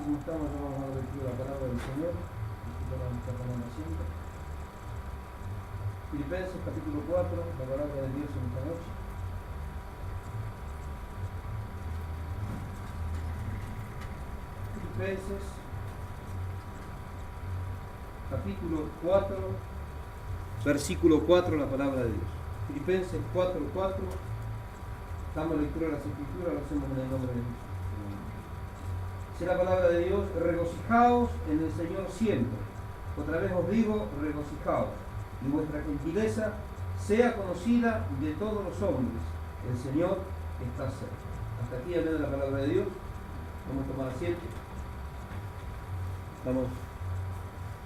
como estamos, ya vamos a ver la palabra del Señor. Está tomando asiento. Filipenses capítulo 4, la palabra de Dios en esta noche. Filipenses capítulo 4, versículo 4, la palabra de Dios. Filipenses 4, 4. Damos lectura a las Escrituras, lo hacemos en el nombre de Jesús. Dice la palabra de Dios: regocijaos en el Señor siempre. Otra vez os digo, regocijaos, y vuestra gentileza sea conocida de todos los hombres. El Señor está cerca. Hasta aquí hablando la palabra de Dios. Vamos a tomar asiento. Damos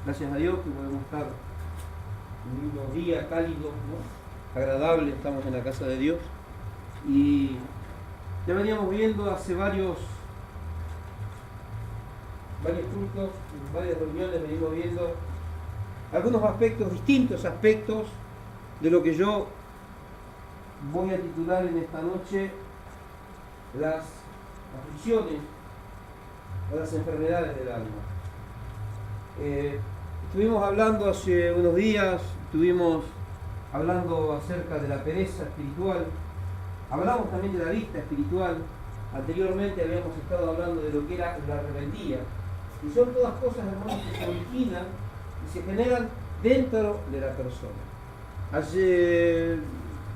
gracias a Dios que podemos estar un lindo día, cálido, ¿no? Agradable. Estamos en la casa de Dios. Y ya veníamos viendo hace varios cultos, varias reuniones, venimos viendo algunos aspectos, distintos aspectos de lo que yo voy a titular en esta noche las aflicciones o las enfermedades del alma. Estuvimos hablando hace unos días, estuvimos hablando acerca de la pereza espiritual, hablamos también de la vista espiritual. Anteriormente habíamos estado hablando de lo que era la rebeldía. Y son todas cosas, hermanos, que se originan y se generan dentro de la persona. Ayer,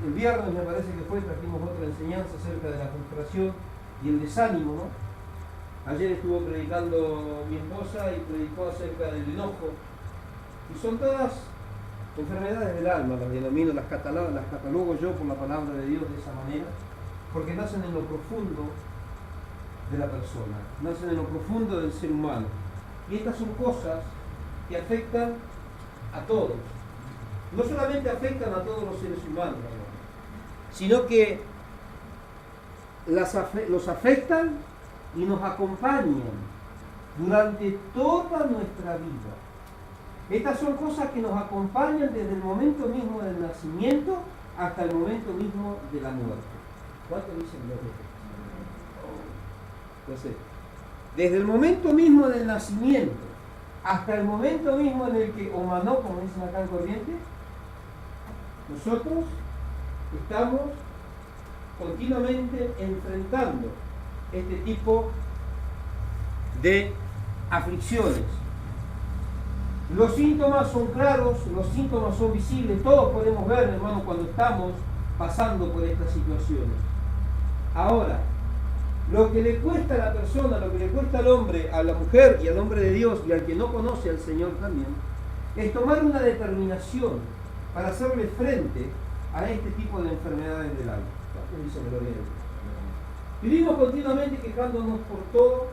el viernes me parece que fue, trajimos otra enseñanza acerca de la frustración y el desánimo, ¿no? Ayer estuvo predicando mi esposa y predicó acerca del enojo. Y son todas enfermedades del alma, las denomino, las catalogo yo por la palabra de Dios de esa manera, porque nacen en lo profundo de la persona, nacen en lo profundo del ser humano. Y estas son cosas que afectan a todos. No solamente afectan a todos los seres humanos, sino que los afectan y nos acompañan durante toda nuestra vida. Estas son cosas que nos acompañan desde el momento mismo del nacimiento hasta el momento mismo de la muerte. ¿Cuánto dicen los otros? No sé. Desde el momento mismo del nacimiento hasta el momento mismo en el que Omanó, como dicen acá en Corriente, nosotros estamos continuamente enfrentando este tipo de aflicciones. Los síntomas son claros, los síntomas son visibles, todos podemos ver, hermano, cuando estamos pasando por estas situaciones. Ahora, lo que le cuesta a la persona, lo que le cuesta al hombre, a la mujer y al hombre de Dios y al que no conoce al Señor también, es tomar una determinación para hacerle frente a este tipo de enfermedades del alma. Vivimos continuamente quejándonos por todo,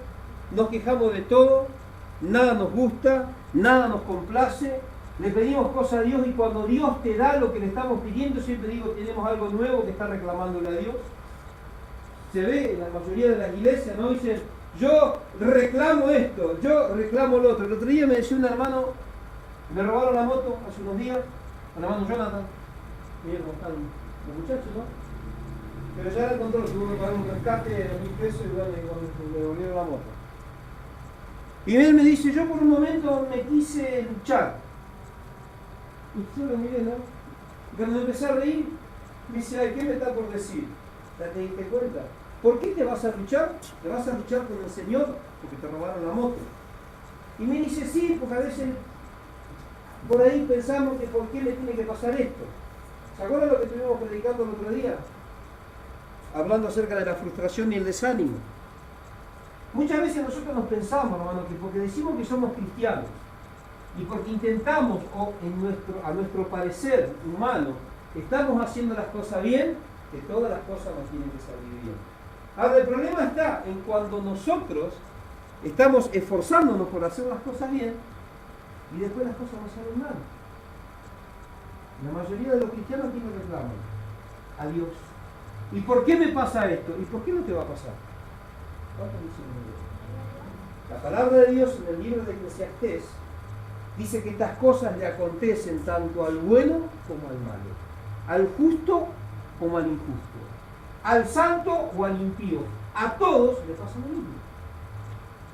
nos quejamos de todo, nada nos gusta, nada nos complace, le pedimos cosas a Dios y cuando Dios te da lo que le estamos pidiendo, siempre digo, tenemos algo nuevo que está reclamándole a Dios. Se ve en la mayoría de las iglesias, ¿no? Dicen, yo reclamo esto, yo reclamo lo otro. El otro día me decía un hermano, me robaron la moto hace unos días, el hermano Jonathan, miren cómo están los muchachos, ¿no? Pero ya la encontró, tuvo que pagar un rescate de 2.000 pesos y bueno, me devolvieron la moto. Y él me dice, yo por un momento me quise luchar. Y yo lo miré, ¿no? Y cuando empecé a reír, me dice, ay, ¿qué me está por decir? ¿Ya te diste cuenta? ¿Por qué te vas a luchar? ¿Te vas a luchar con el Señor? Porque te robaron la moto. Y me dice, sí, porque a veces por ahí pensamos que por qué le tiene que pasar esto. ¿Se acuerdan lo que estuvimos predicando el otro día? Hablando acerca de la frustración y el desánimo. Muchas veces nosotros nos pensamos, hermano, que porque decimos que somos cristianos y porque intentamos, o a nuestro parecer humano, estamos haciendo las cosas bien, que todas las cosas nos tienen que salir bien. Ahora, el problema está en cuando nosotros estamos esforzándonos por hacer las cosas bien y después las cosas nos salen mal. La mayoría de los cristianos aquí lo reclaman a Dios. ¿Y por qué me pasa esto? ¿Y por qué no te va a pasar? La palabra de Dios en el libro de Eclesiastés dice que estas cosas le acontecen tanto al bueno como al malo, al justo como al injusto, al santo o al impío. A todos le pasa lo mismo.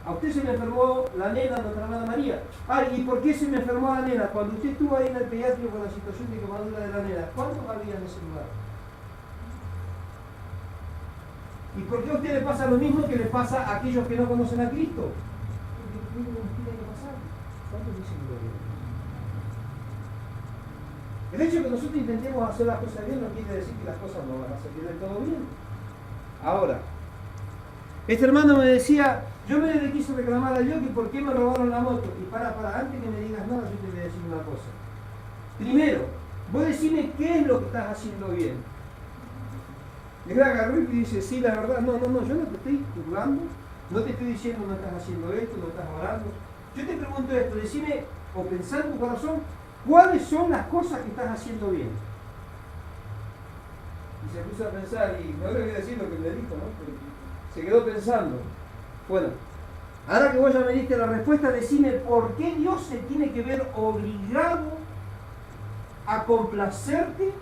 A usted se me enfermó la nena, nuestra hermana María. Ay, ¿y por qué se me enfermó la nena? Cuando usted estuvo ahí en el pediátrico con la situación de quemadura de la nena, ¿cuántos había en ese lugar? ¿Y por qué a usted le pasa lo mismo que le pasa a aquellos que no conocen a Cristo? Porque Cristo nos tiene que pasar. ¿Cuántos dicen gloria? El hecho de que nosotros intentemos hacer las cosas bien no quiere decir que las cosas no van a salir del todo bien. Ahora, este hermano me decía, yo me le quiso reclamar a Dios que por qué me robaron la moto. Y para, antes que me digas nada, yo te voy a decir una cosa. Primero, vos decime qué es lo que estás haciendo bien. Y él agarró y dice, sí, la verdad, no, yo no te estoy juzgando, no te estoy diciendo no estás haciendo esto, no estás orando. Yo te pregunto esto, decime, o pensá en tu corazón, ¿cuáles son las cosas que estás haciendo bien? Y se puso a pensar, y no le voy a decir lo que me dijo, ¿no? Pero se quedó pensando. Bueno, ahora que vos ya me diste la respuesta, decime por qué Dios se tiene que ver obligado a complacerte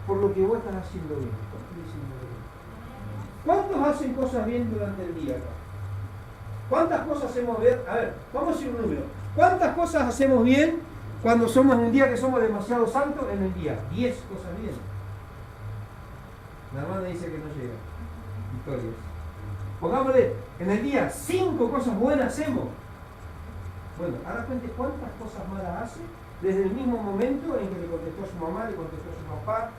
por lo que vos estás haciendo bien. ¿Cuántos hacen cosas bien durante el día acá? ¿Cuántas cosas hacemos bien? A ver, vamos a decir un número. ¿Cuántas cosas hacemos bien cuando somos un día que somos demasiado santos en el día? 10 cosas bien. La hermana dice que no llega. Victorias. Pongámosle, en el día 5 cosas buenas hacemos. Bueno, ahora cuente cuántas cosas malas hace desde el mismo momento en que le contestó a su mamá, le contestó a su papá,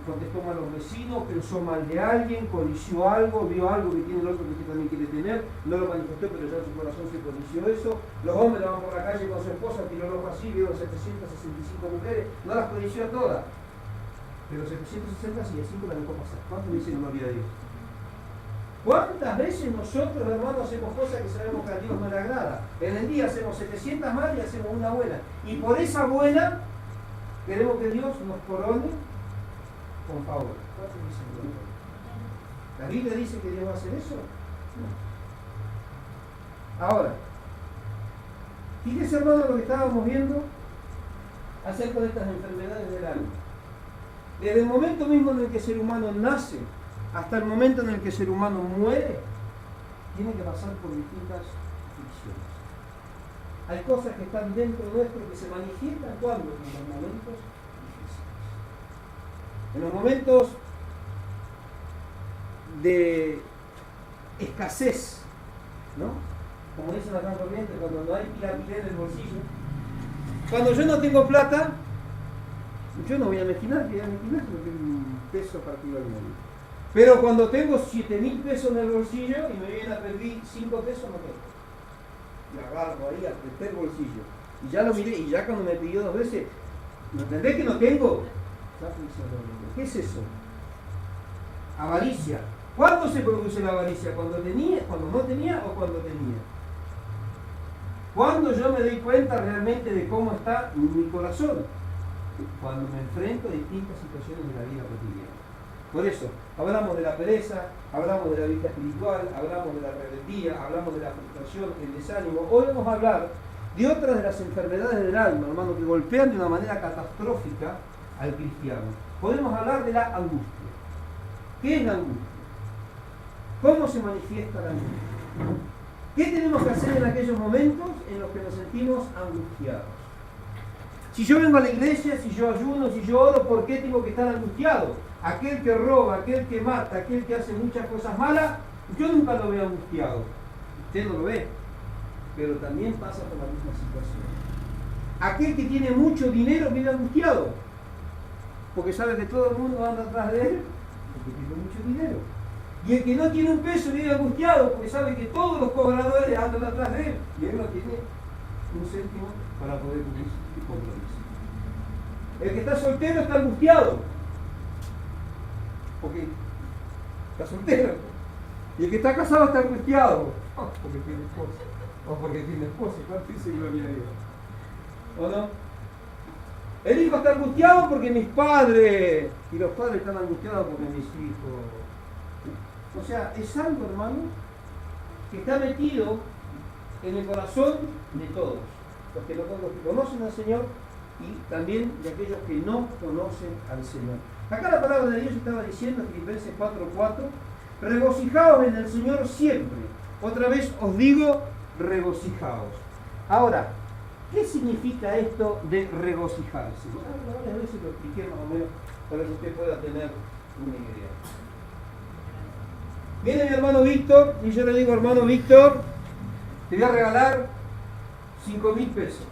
contestó mal a los vecinos, pensó mal de alguien, codició algo, vio algo que tiene el otro que usted también quiere tener, no lo manifestó, pero ya en su corazón se codició eso. Los hombres van por la calle con su esposa, tiró el ojo así, vio 765 mujeres, no las codició a todas, pero 760 sí, a 5 las dejó pasar. ¿Cuántos dicen gloria a Dios? ¿Cuántas veces nosotros, hermanos, hacemos cosas que sabemos que a Dios no le agrada? En el día hacemos 700 malas y hacemos una buena, y por esa buena queremos que Dios nos corone con favor. ¿La Biblia dice que Dios va a hacer eso? No. Ahora, fíjese, hermano, lo que estábamos viendo acerca de estas enfermedades del alma. Desde el momento mismo en el que el ser humano nace hasta el momento en el que el ser humano muere, tiene que pasar por distintas aflicciones. Hay cosas que están dentro nuestro que se manifiestan cuando, en los momentos difíciles. En los momentos de escasez, ¿no? Como dicen acá en Corrientes, cuando no hay pila en el bolsillo. Cuando yo no tengo plata, yo no voy a imaginar que no tengo un peso particularmente. Pero cuando tengo 7.000 pesos en el bolsillo y me vienen a pedir 5 pesos, no tengo. Y agarro ahí, apreté el bolsillo. Y ya lo miré, y ya cuando me pidió 2 veces, ¿no entendés que no tengo? ¿Qué es eso? Avaricia. ¿Cuándo se produce la avaricia? ¿Cuando tenía, cuando no tenía o cuando tenía? ¿Cuándo yo me doy cuenta realmente de cómo está mi corazón? Cuando me enfrento a distintas situaciones de la vida cotidiana. Por eso, hablamos de la pereza, hablamos de la vida espiritual, hablamos de la rebeldía, hablamos de la frustración, el desánimo. Hoy vamos a hablar de otras de las enfermedades del alma, hermano, que golpean de una manera catastrófica al cristiano. Podemos hablar de la angustia. ¿Qué es la angustia? ¿Cómo se manifiesta la angustia? ¿Qué tenemos que hacer en aquellos momentos en los que nos sentimos angustiados? Si yo vengo a la iglesia, si yo ayuno, si yo oro, ¿por qué tengo que estar angustiado? Aquel que roba, aquel que mata, aquel que hace muchas cosas malas, yo nunca lo veo angustiado. Usted no lo ve, pero también pasa por la misma situación. Aquel que tiene mucho dinero vive angustiado, porque sabe que todo el mundo anda atrás de él, porque tiene mucho dinero. Y el que no tiene un peso vive angustiado, porque sabe que todos los cobradores andan atrás de él, y él no tiene un céntimo para poder cumplir su compromiso. El que está soltero está angustiado, porque está soltero. Y el que está casado está angustiado, porque tiene esposa, o porque tiene esposa. ¿Cuánto dice gloria a Dios? ¿O no? El hijo está angustiado porque mis padres, y los padres están angustiados porque mis hijos. O sea, es algo, hermano, que está metido en el corazón de todos, los que conocen al Señor y también de aquellos que no conocen al Señor. Acá la palabra de Dios estaba diciendo en Filipenses 4:4, regocijaos en el Señor siempre. Otra vez os digo, regocijaos. Ahora, ¿qué significa esto de regocijarse? Varias veces lo expliqué más o menos para que usted pueda tener una idea. Viene mi hermano Víctor y yo le digo, hermano Víctor, te voy a regalar 5.000 pesos.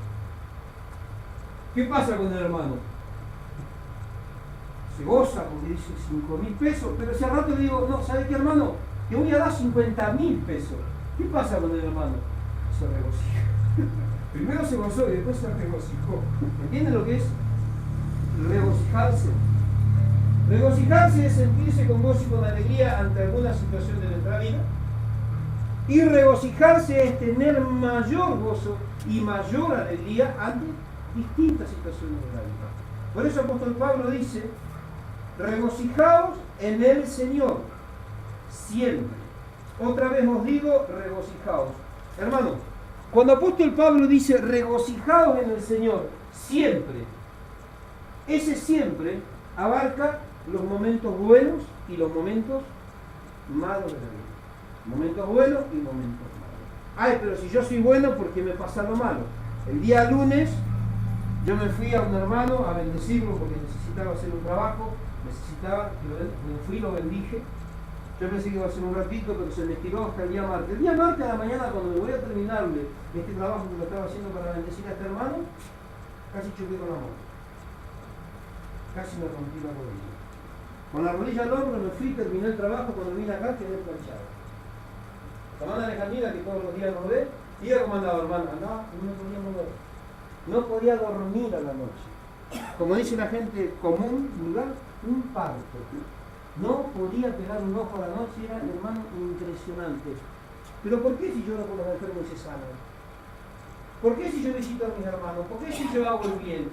¿Qué pasa con el hermano? Se goza porque dice 5.000 pesos, pero si al rato le digo, no, ¿sabe qué, hermano? Te voy a dar 50.000 pesos. ¿Qué pasa con el hermano? Se regocija. Primero se gozó y después se regocijó. ¿Entienden lo que es regocijarse? Regocijarse es sentirse con gozo y con alegría ante alguna situación de nuestra vida. Y regocijarse es tener mayor gozo y mayor alegría ante distintas situaciones de la vida. Por eso el apóstol Pablo dice, regocijaos en el Señor, siempre. Otra vez os digo, regocijaos. Hermano, cuando el apóstol Pablo dice, regocijaos en el Señor, siempre, ese siempre abarca los momentos buenos y los momentos malos de la vida. Momentos buenos y momentos malos. Ay, pero si yo soy bueno, ¿por qué me pasa lo malo? El día lunes yo me fui a un hermano a bendecirlo porque necesitaba hacer un trabajo, me fui y lo bendije. Yo pensé que iba a ser un ratito, pero se me estiró hasta el día martes. El día martes a la mañana, cuando me voy a terminarle este trabajo que lo estaba haciendo para bendecir a este hermano, casi choqué con la moto. Casi me rompí la rodilla. Con la rodilla al hombro me fui, terminé el trabajo, cuando vine acá quedé planchado. La hermana Alejandrina, que todos los días nos ve, y ella como andaba, hermano, andaba y no podía mover. No podía dormir a la noche. Como dice la gente común, vulgar, un parto. No podía pegar un ojo a la noche, era, hermano, impresionante. Pero ¿por qué si yo lloro por los enfermos y se sanan? ¿Por qué si yo visito a mis hermanos? ¿Por qué si yo hago el bien?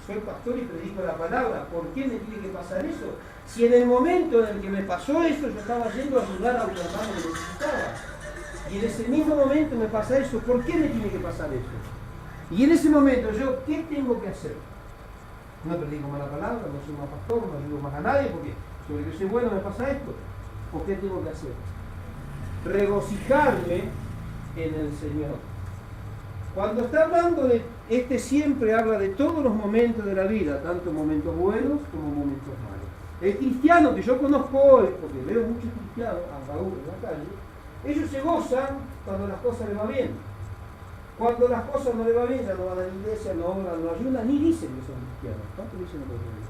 Soy pastor y predico la palabra. ¿Por qué me tiene que pasar eso? Si en el momento en el que me pasó eso, yo estaba yendo a ayudar a un hermano que necesitaba. Y en ese mismo momento me pasa eso, ¿por qué me tiene que pasar eso? Y en ese momento yo, ¿qué tengo que hacer? No predico más la palabra, no soy más pastor, no ayudo más a nadie, porque sobre que soy bueno me pasa esto. ¿O qué tengo que hacer? Regocijarme en el Señor. Cuando está hablando de este, siempre habla de todos los momentos de la vida, tanto momentos buenos como momentos malos. El cristiano que yo conozco hoy, porque veo muchos cristianos, a Raúl en la calle, ellos se gozan cuando las cosas les va bien. Cuando las cosas no les va bien, ya no van a la iglesia, no oran, no ayudan, ni dicen que son cristianos. ¿Cuántos dicen que son?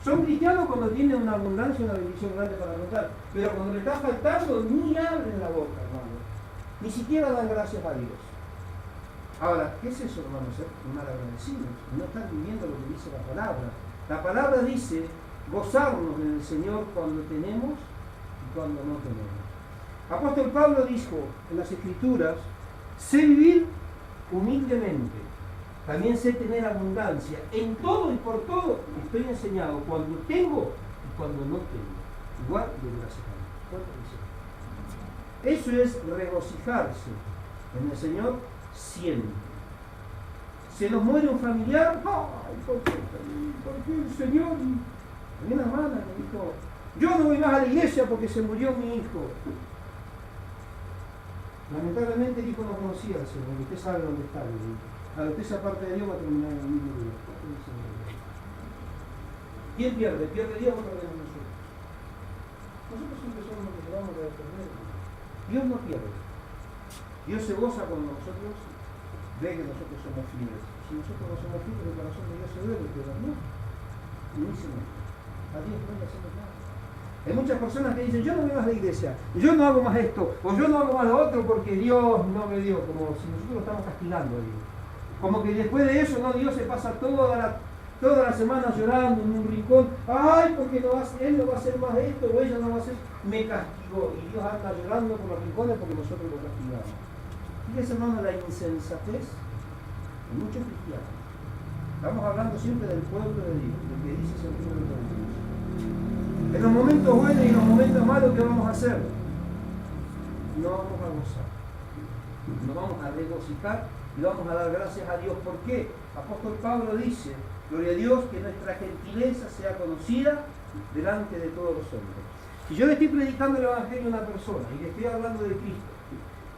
Son cristianos cuando tienen una abundancia, una bendición grande para contar, pero cuando le está faltando, ni abren la boca, hermano. Ni siquiera dan gracias a Dios. Ahora, ¿qué es eso, hermano? Ser mal agradecidos. No están viviendo lo que dice la palabra. La palabra dice gozarnos en el Señor cuando tenemos y cuando no tenemos. Apóstol Pablo dijo en las Escrituras, sé vivir humildemente, también sé tener abundancia. En todo y por todo estoy enseñado cuando tengo y cuando no tengo. Igual de gracias a Dios. Eso es regocijarse en el Señor siempre. Se nos muere un familiar, ¡ay, por qué el Señor! Había una hermana que dijo, yo no voy más a la iglesia porque se murió mi hijo. Lamentablemente el hijo no conocía al Señor, y usted sabe dónde está. A usted esa parte de Dios va a terminar en el mismo lugar. ¿Quién pierde? ¿Pierde Dios o perdemos nosotros? Nosotros siempre somos los que se vamos a defender. Dios no pierde. Dios se goza cuando nosotros ve que nosotros somos fieles. Si nosotros no somos fieles, el corazón de Dios se duele, pero no. Y dice no. A Dios no le hacemos nada. Hay muchas personas que dicen, yo no voy más a la iglesia, yo no hago más esto, o yo no hago más lo otro porque Dios no me dio, como si nosotros lo estamos castigando a Dios. Como que después de eso, no, Dios se pasa toda la semana llorando en un rincón, ay, porque él no va a hacer más esto, o ella no va a hacer, me castigó, y Dios anda llorando por los rincones porque nosotros lo castigamos. Fíjense, hermano, la insensatez de muchos cristianos. Estamos hablando siempre del pueblo de Dios, de que dice el pueblo de Dios. En los momentos buenos y en los momentos malos, ¿qué vamos a hacer? No vamos a gozar, nos vamos a regocijar y vamos a dar gracias a Dios. ¿Por qué? Apóstol Pablo dice, gloria a Dios, que nuestra gentileza sea conocida delante de todos los hombres. Si yo le estoy predicando el Evangelio a una persona y le estoy hablando de Cristo,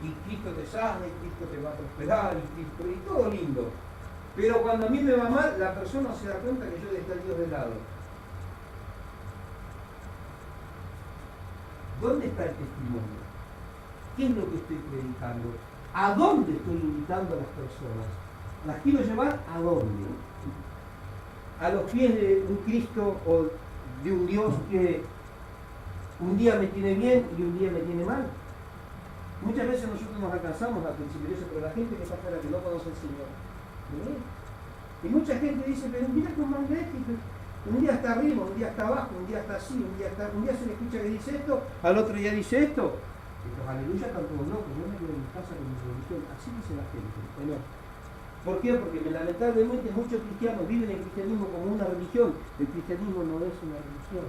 y Cristo te sana, y Cristo te va a prosperar, y todo lindo, pero cuando a mí me va mal, la persona se da cuenta que yo dejé a Dios de lado. ¿Dónde está el testimonio? ¿Qué es lo que estoy predicando? ¿A dónde estoy invitando a las personas? ¿Las quiero llevar a dónde? ¿A los pies de un Cristo o de un Dios que un día me tiene bien y un día me tiene mal? Muchas veces nosotros nos alcanzamos al principio de eso, pero la gente que está afuera que no conoce al Señor, ¿no? Y mucha gente dice, pero mira cómo es México. Un día está arriba, un día está abajo, un día está así, un día se le escucha que dice esto, al otro día dice esto. Estos aleluya están todos locos, yo me quedo en mi casa con mi religión, así dice la gente. Bueno, ¿por qué? Porque lamentablemente muchos cristianos viven el cristianismo como una religión. El cristianismo no es una religión.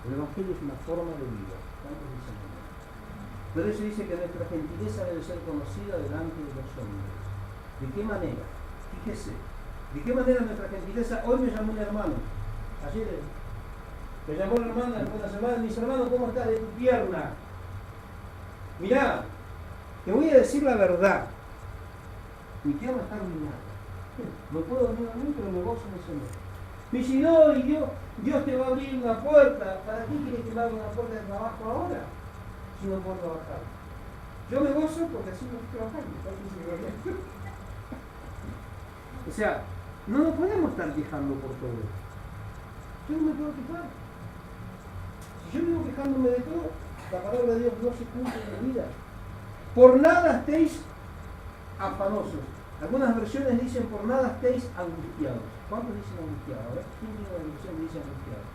El Evangelio es una forma de vida. ¿Cuántos dicen amén? Por eso dice que nuestra gentileza debe ser conocida delante de los hombres. ¿De qué manera? Fíjese. ¿De qué manera nuestra gentileza? Hoy me llamó un hermano. Ayer me llamó una hermana después de una semana. Mis hermanos, ¿cómo estás de tu pierna? Mirá, te voy a decir la verdad. Mi pierna está arruinada. No puedo dormir a mí, pero me gozo en el Señor. Me dice, no, y Dios te va a abrir una puerta. ¿Para qué quieres que me abra una puerta de trabajo ahora? Si no puedo trabajar. Yo me gozo porque así no estoy trabajando. O sea, no nos podemos estar quejando por todo esto. Yo no me puedo quejar. Si yo vivo quejándome de todo, la palabra de Dios no se cumple en mi vida. Por nada estéis afanosos. Algunas versiones dicen por nada estéis angustiados. ¿Cuántos dicen angustiados? A ver, ¿quién tiene una versión que dice angustiados?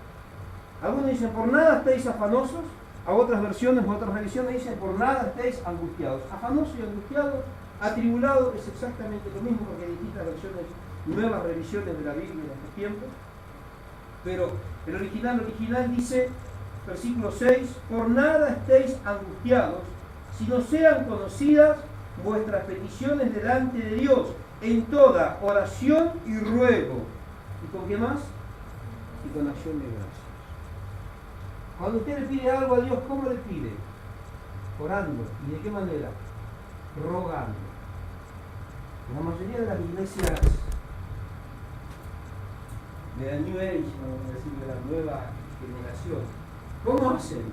Algunos dicen por nada estéis afanosos. A otras versiones, otras revisiones dicen por nada estéis angustiados. Afanoso y angustiado, atribulado es exactamente lo mismo porque hay distintas versiones, nuevas revisiones de la Biblia en estos tiempos. Pero el original dice, versículo 6, por nada estéis angustiados, sino sean conocidas vuestras peticiones delante de Dios, en toda oración y ruego. ¿Y con qué más? Y con acción de gracias. Cuando usted le pide algo a Dios, ¿cómo le pide? Orando. ¿Y de qué manera? Rogando. La mayoría de las iglesias de la New Age, vamos a decir, de la nueva generación, ¿cómo hacen?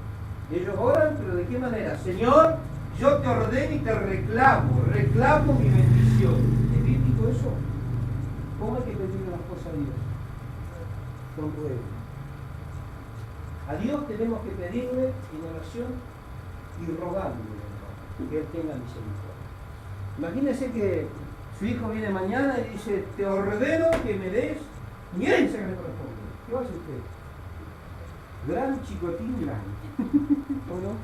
Ellos oran, pero ¿de qué manera? Señor, yo te ordeno y te reclamo mi bendición. ¿Es bíblico eso? ¿Cómo hay que pedirle las cosas a Dios? Con ruego. A Dios tenemos que pedirle en oración y rogándole que Él tenga misericordia. Imagínense que su hijo viene mañana y dice, te ordeno que me des, y él se me responde. ¿Qué va a hacer usted? Gran chicotín grande. ¿O no?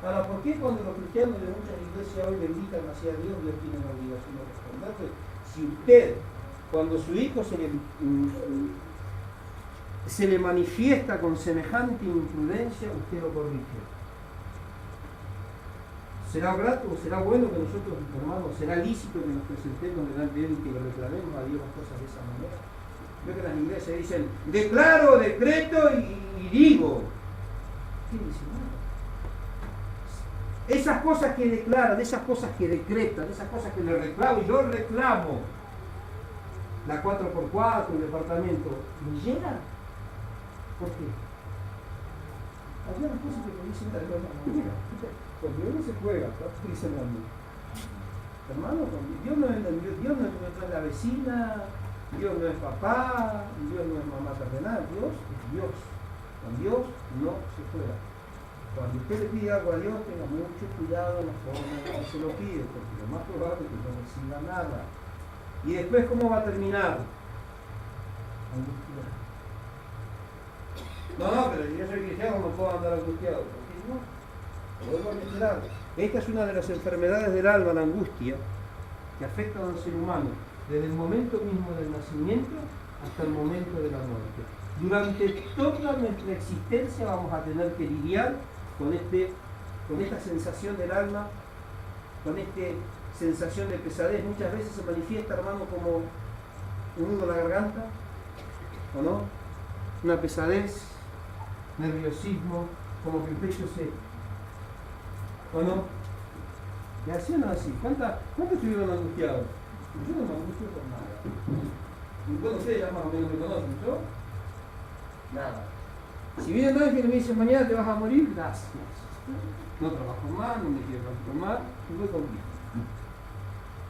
Ahora, ¿por qué cuando los cristianos de muchas iglesias hoy benditan hacia Dios, Dios tiene la obligación de responderle? Si usted, cuando su hijo se le manifiesta con semejante imprudencia, usted lo corrige. ¿Será grato o será bueno que nosotros, hermanos, será lícito que nos presentemos delante de Él y que le reclamemos a Dios las cosas de esa manera? Veo que las iglesias dicen, declaro, decreto y digo. ¿Qué dice? No. Esas cosas que declaran, esas cosas que decretan, esas cosas que le reclamo, y yo reclamo, la 4x4, el departamento, ¿me llegan? ¿Por qué? Hay unas cosas que me dicen de alguna manera. Porque uno se juega, dicen a mí. Hermano, Dios no es la vecina, Dios no es papá, Dios no es mamá terrenal, Dios es Dios. Con Dios no se juega. Cuando usted le pide algo a Dios, tenga mucho cuidado en la forma en que se lo pide, porque lo más probable es que no reciba nada. Y después, ¿cómo va a terminar? Angustiado. No, pero si yo soy cristiano no puedo andar angustiado. ¿Por qué no? Lo vuelvo a mencionar. Esta es una de las enfermedades del alma, la angustia, que afecta al ser humano desde el momento mismo del nacimiento hasta el momento de la muerte. Durante toda nuestra existencia vamos a tener que lidiar con esta sensación del alma, con esta sensación de pesadez. Muchas veces se manifiesta, hermano, como un nudo en la garganta, ¿o no? Una pesadez, nerviosismo, como que el pecho se... ¿O no? ¿Y así o no así? ¿Cuántos estuvieron angustiados? Yo no me angustio por nada. Y bueno, ustedes ya más o menos me conocen, ¿yo? Nada. Si viene un ángel y me dice, mañana te vas a morir, gracias. No trabajo más, no me quiero transformar, y voy conmigo.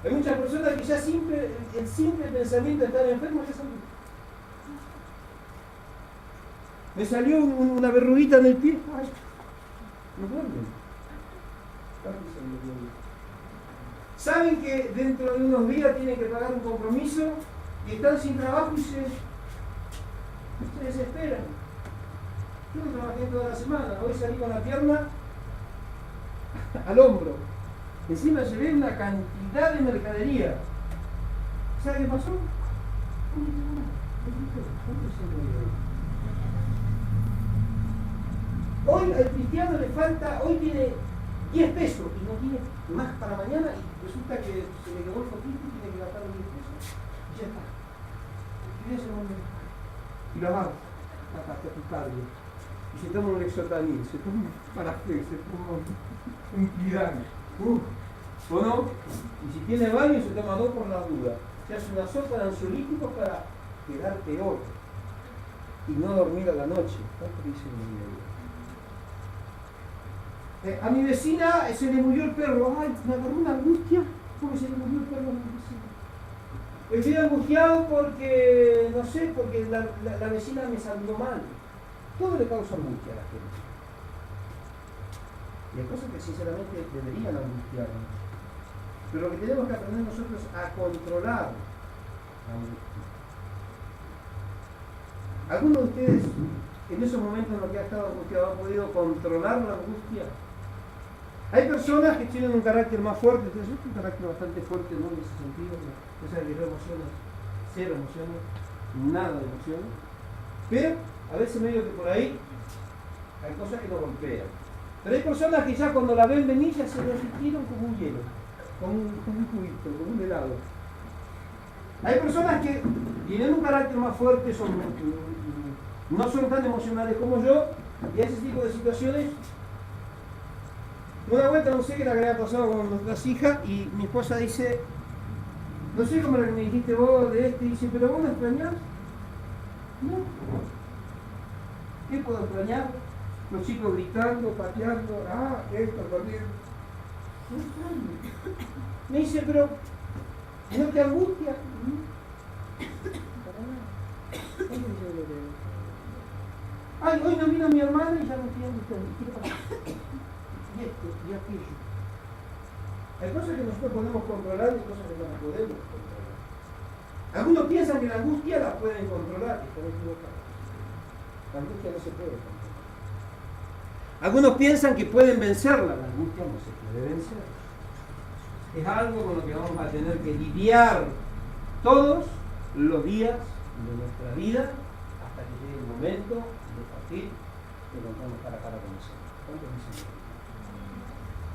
Hay muchas personas que ya el simple pensamiento de estar enfermo ya salió. Me salió una verruguita en el pie. Ay, no duermen. Saben que dentro de unos días tienen que pagar un compromiso y están sin trabajo y se desesperan. Yo no trabajé toda la semana, hoy salí con la pierna al hombro. Encima llevé una cantidad de mercadería. ¿Sabe qué pasó? Hoy al cristiano le falta, hoy tiene 10 pesos y no tiene más para mañana y resulta que se le quedó el poquito y tiene que gastar los 10 pesos y ya está. Y lo agarra hasta tu cardio. Y se toma un exotanil, se toma un paraflex, se toma un Pidán. ¿O no? Y si tiene baño se toma 2 por la duda. Se hace una sopa de ansiolíticos para quedar peor y no dormir a la noche. ¿Cuánto dice mi vida? A mi vecina se le murió el perro. Ay, me agarró una angustia porque se le murió el perro a mi vecina. Estoy angustiado porque, no sé, porque la vecina me saludó mal. Todo le causa angustia a la gente. Y hay cosas que sinceramente deberían angustiarnos. Pero lo que tenemos que aprender nosotros es a controlar la angustia. ¿Alguno de ustedes en esos momentos en los que ha estado angustiado ha podido controlar la angustia? Hay personas que tienen un carácter más fuerte, entonces es un carácter bastante fuerte, ¿no? En ese sentido, o sea, que no emociones, cero emociones, nada de emociones, pero a veces medio que por ahí hay cosas que nos golpean. Pero hay personas que ya cuando la ven venir ya se derritieron como un hielo, como un cubito, como un helado. Hay personas que tienen un carácter más fuerte, no son tan emocionales como yo, y a ese tipo de situaciones. Una vuelta no sé qué era que había pasado con nuestras hijas y mi esposa dice, no sé cómo era que me dijiste vos de este, y dice, pero vos no extrañás. No. ¿Qué puedo extrañar? Los chicos gritando, pateando, esto, corriendo. No extraño. Me dice, pero ¿no te angustia? Ay, hoy no vino mi hermana y ya no estoy angustiando. ¿Qué pasa? Y esto y aquello. Hay cosas que nosotros podemos controlar y cosas que no las podemos controlar. Algunos piensan que la angustia la pueden controlar y están equivocados. La angustia no se puede controlar. Algunos piensan que pueden vencerla, la angustia no se puede vencer. Es algo con lo que vamos a tener que lidiar todos los días de nuestra vida hasta que llegue el momento de partir y encontrarnos cara a cara con el Señor. ¿Cuántos dicen?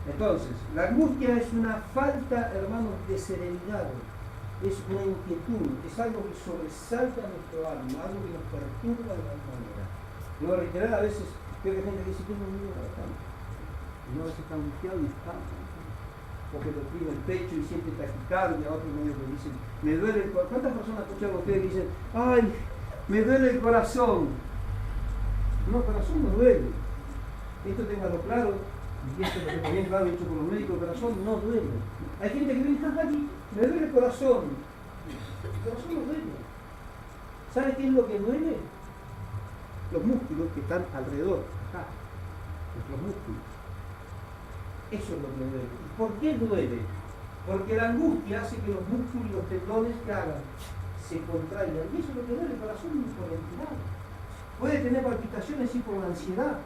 Entonces, la angustia es una falta, hermanos, de serenidad, es una inquietud, es algo que sobresalta nuestro alma, algo que nos perturba de alguna manera. Yo voy a reiterar, a veces veo que gente que dice, tengo miedo a la cama, y no a veces está angustiado y está, porque lo oprime el pecho y siente taquicardia, otros medio que dicen, me duele el corazón. ¿Cuántas personas escuchan a ustedes que dicen, ay, me duele el corazón? No, el corazón no duele. Esto téngalo claro. Y esto lo tengo bien claro, dicho por los médicos, el corazón no duele. Hay gente que viene aquí, me duele el corazón. El corazón no duele. ¿Sabe qué es lo que duele? Los músculos que están alrededor, acá, los músculos. Eso es lo que duele. ¿Y por qué duele? Porque la angustia hace que los músculos y los tendones que hagan se contraigan. Y eso es lo que duele, el corazón ni por enterado. Puede tener palpitaciones sí por la ansiedad,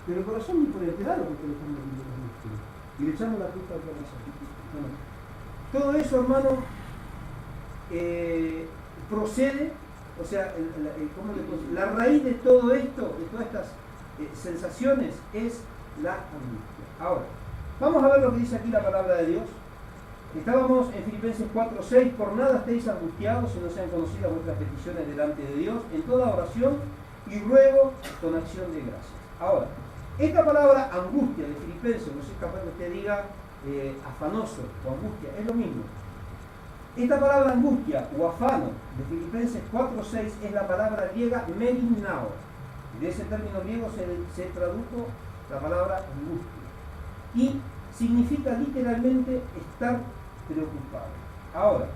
pero el corazón ni por enterado porque le están doliendo los músculos. Y le echamos la culpa al corazón. Bueno, todo eso, hermano, procede, o sea, la raíz de todo esto, de todas estas sensaciones, es la angustia. Ahora, vamos a ver lo que dice aquí la palabra de Dios. Estábamos en Filipenses 4:6, por nada estéis angustiados si no sean conocidas vuestras peticiones delante de Dios, en toda oración y ruego con acción de gracias. Ahora, esta palabra angustia de Filipenses, no sé, capaz que usted diga afanoso o angustia, es lo mismo. Esta palabra angustia o afano de Filipenses 4:6 es la palabra griega merignao. De ese término griego se tradujo la palabra angustia. Y significa literalmente estar preocupado. Ahora,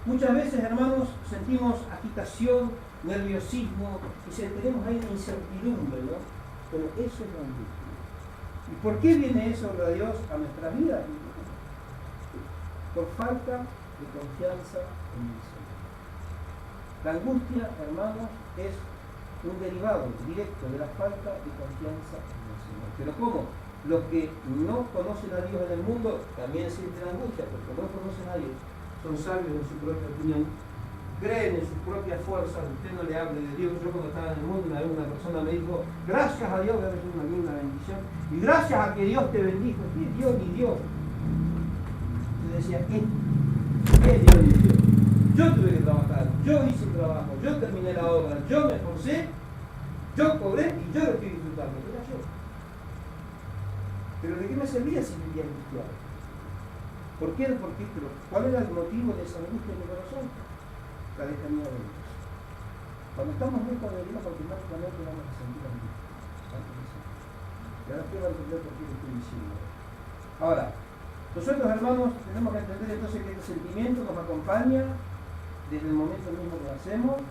muchas veces, hermanos, sentimos agitación, nerviosismo, y tenemos ahí una incertidumbre, ¿no? Pero eso es la angustia. ¿Y por qué viene eso, gloria a Dios, a nuestra vida? Por falta de confianza en el Señor. La angustia, hermanos, es un derivado directo de la falta de confianza en el Señor. Pero ¿cómo? Los que no conocen a Dios en el mundo también sienten angustia, porque no conocen a Dios, son sabios en su propia opinión, creen en sus propias fuerzas. Usted no le hable de Dios. Yo cuando estaba en el mundo, una persona me dijo, gracias a Dios, que es una linda bendición, y gracias a que Dios te bendijo. ¿Qué es Dios ni Dios? Yo decía, ¿qué es Dios ni Dios? Yo tuve que trabajar, yo hice el trabajo, yo terminé la obra, yo me esforcé, yo cobré y yo lo estoy disfrutando. Era yo. Pero ¿de qué me servía si vivía angustiado? ¿Por qué? ¿Cuál era el motivo de esa angustia en mi corazón? La lejanía de Dios. Cuando estamos lejos de Dios, automáticamente vamos a sentir angustia. Y ahora usted va a entender por qué lo estoy diciendo. Ahora, nosotros, hermanos, tenemos que entender entonces que este sentimiento nos acompaña desde el momento mismo que lo hacemos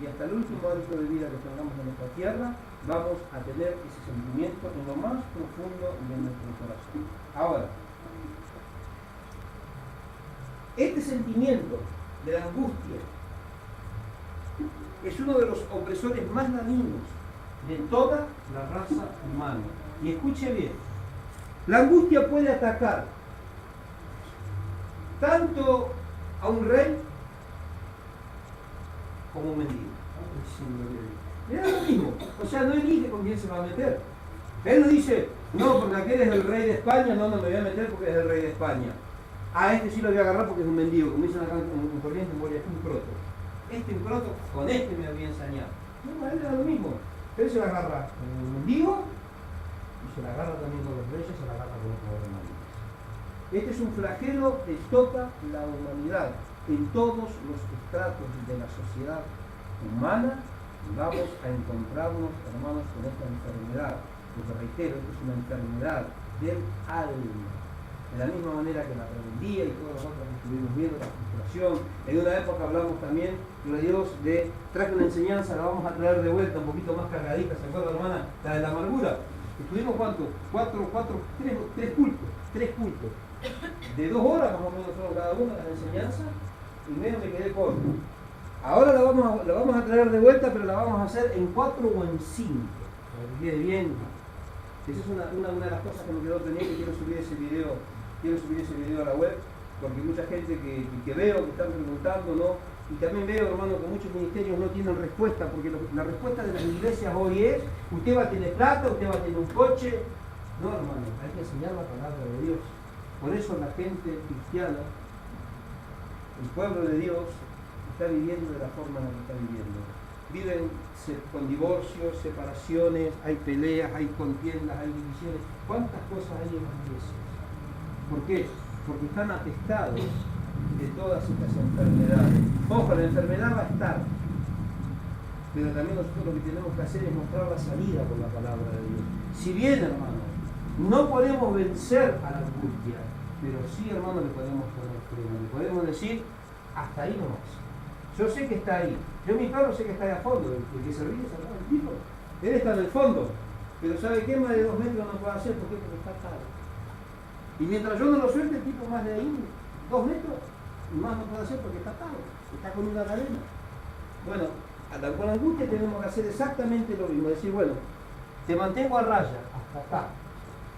y hasta el último hábito de vida que tengamos en esta tierra, vamos a tener ese sentimiento en lo más profundo de nuestro corazón. Ahora, este sentimiento de la angustia es uno de los opresores más dañinos de toda la raza humana. Y escuche bien, la angustia puede atacar tanto a un rey como a un mendigo. Era lo mismo, o sea, no elige con quién se va a meter. Él no dice, no, porque aquel es el rey de España, no me voy a meter porque es el rey de España. A este sí lo voy a agarrar porque es un mendigo, como dicen acá en Corrientes, un croto. Un croto, con este me había ensañado. No, a él era lo mismo. Él se la agarra con el mendigo y se la agarra también con los reyes, se la agarra con los gobernantes. Este es un flagelo que toca la humanidad. En todos los estratos de la sociedad humana vamos a encontrarnos, hermanos, con esta enfermedad. Porque reitero, esto es una enfermedad del alma. De la misma manera que la rebeldía y todas las otras que estuvimos viendo, la frustración. En una época hablamos también, gloria a Dios, traje una enseñanza, la vamos a traer de vuelta, un poquito más cargadita, ¿se acuerda, hermana? La de la amargura. Estuvimos, ¿cuánto? Tres cultos. De 2 horas más o menos fueron cada una las enseñanzas, y medio me quedé corto. Ahora la vamos a traer de vuelta, pero la vamos a hacer en 4 o en 5. Para que quede bien. Esa es una de las cosas que me quedó pendiente. Quiero subir ese video a la web, porque mucha gente que veo, que están preguntando, ¿no? Y también veo, hermano, que muchos ministerios no tienen respuesta, porque la respuesta de las iglesias hoy es, usted va a tener plata, usted va a tener un coche. No, hermano, hay que enseñar la palabra de Dios. Por eso la gente cristiana, el pueblo de Dios, está viviendo de la forma en la que está viviendo. Viven con divorcios, separaciones, hay peleas, hay contiendas, hay divisiones. ¿Cuántas cosas hay en las iglesias? ¿Por qué? Porque están atestados de todas estas enfermedades. Ojo, la enfermedad va a estar, pero también nosotros lo que tenemos que hacer es mostrar la salida con la palabra de Dios. Si bien, hermanos, no podemos vencer a la angustia, pero sí, hermano, le podemos poner freno, le podemos decir, hasta ahí nomás. Yo sé que está ahí, yo mi perro sé que está ahí a fondo, el que se ríe es el tipo, él está en el fondo, pero ¿sabe qué? Más de 2 metros no puede hacer, ¿por qué? Porque está atado. Y mientras yo no lo suelte, el tipo más de ahí, 2 metros, más no puede hacer porque está atado, está con una cadena. Bueno, con la angustia tenemos que hacer exactamente lo mismo, decir, bueno, te mantengo a raya, hasta acá.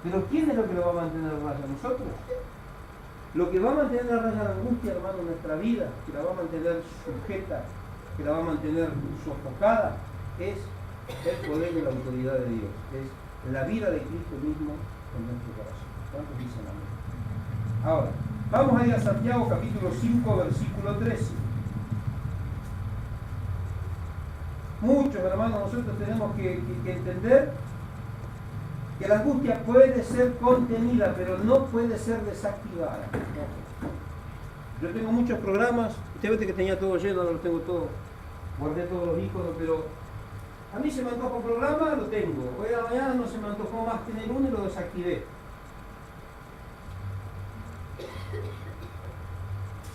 Pero ¿quién es lo que lo va a mantener a raya? ¿Nosotros? Lo que va a mantener a raya la angustia, hermano, en nuestra vida, que la va a mantener sujeta, que la va a mantener sofocada, es el poder y la autoridad de Dios. Es la vida de Cristo mismo en nuestro corazón. ¿Cuántos dicen amén? Ahora, vamos a ir a Santiago capítulo 5, versículo 13. muchos hermanos, nosotros tenemos que entender que la angustia puede ser contenida, pero no puede ser desactivada. Yo tengo muchos programas, usted ve que tenía todo lleno, ahora lo tengo todo, guardé todos los iconos, pero a mí se me antoja un programa, lo tengo. Hoy a la mañana no se me antojó más tener uno y lo desactivé.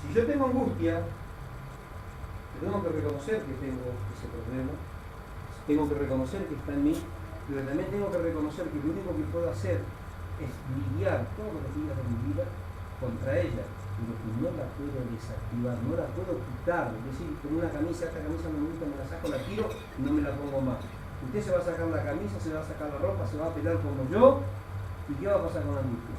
Si yo tengo angustia, tengo que reconocer que tengo ese problema, tengo que reconocer que está en mí, pero también tengo que reconocer que lo único que puedo hacer es lidiar todos los días de mi vida contra ella, pero que no la puedo desactivar, no la puedo quitar. Es decir, con una camisa, esta camisa no me gusta, me la saco, la tiro y no me la pongo más. Usted se va a sacar la camisa, se va a sacar la ropa, se va a pelear como yo, ¿y qué va a pasar con la angustia?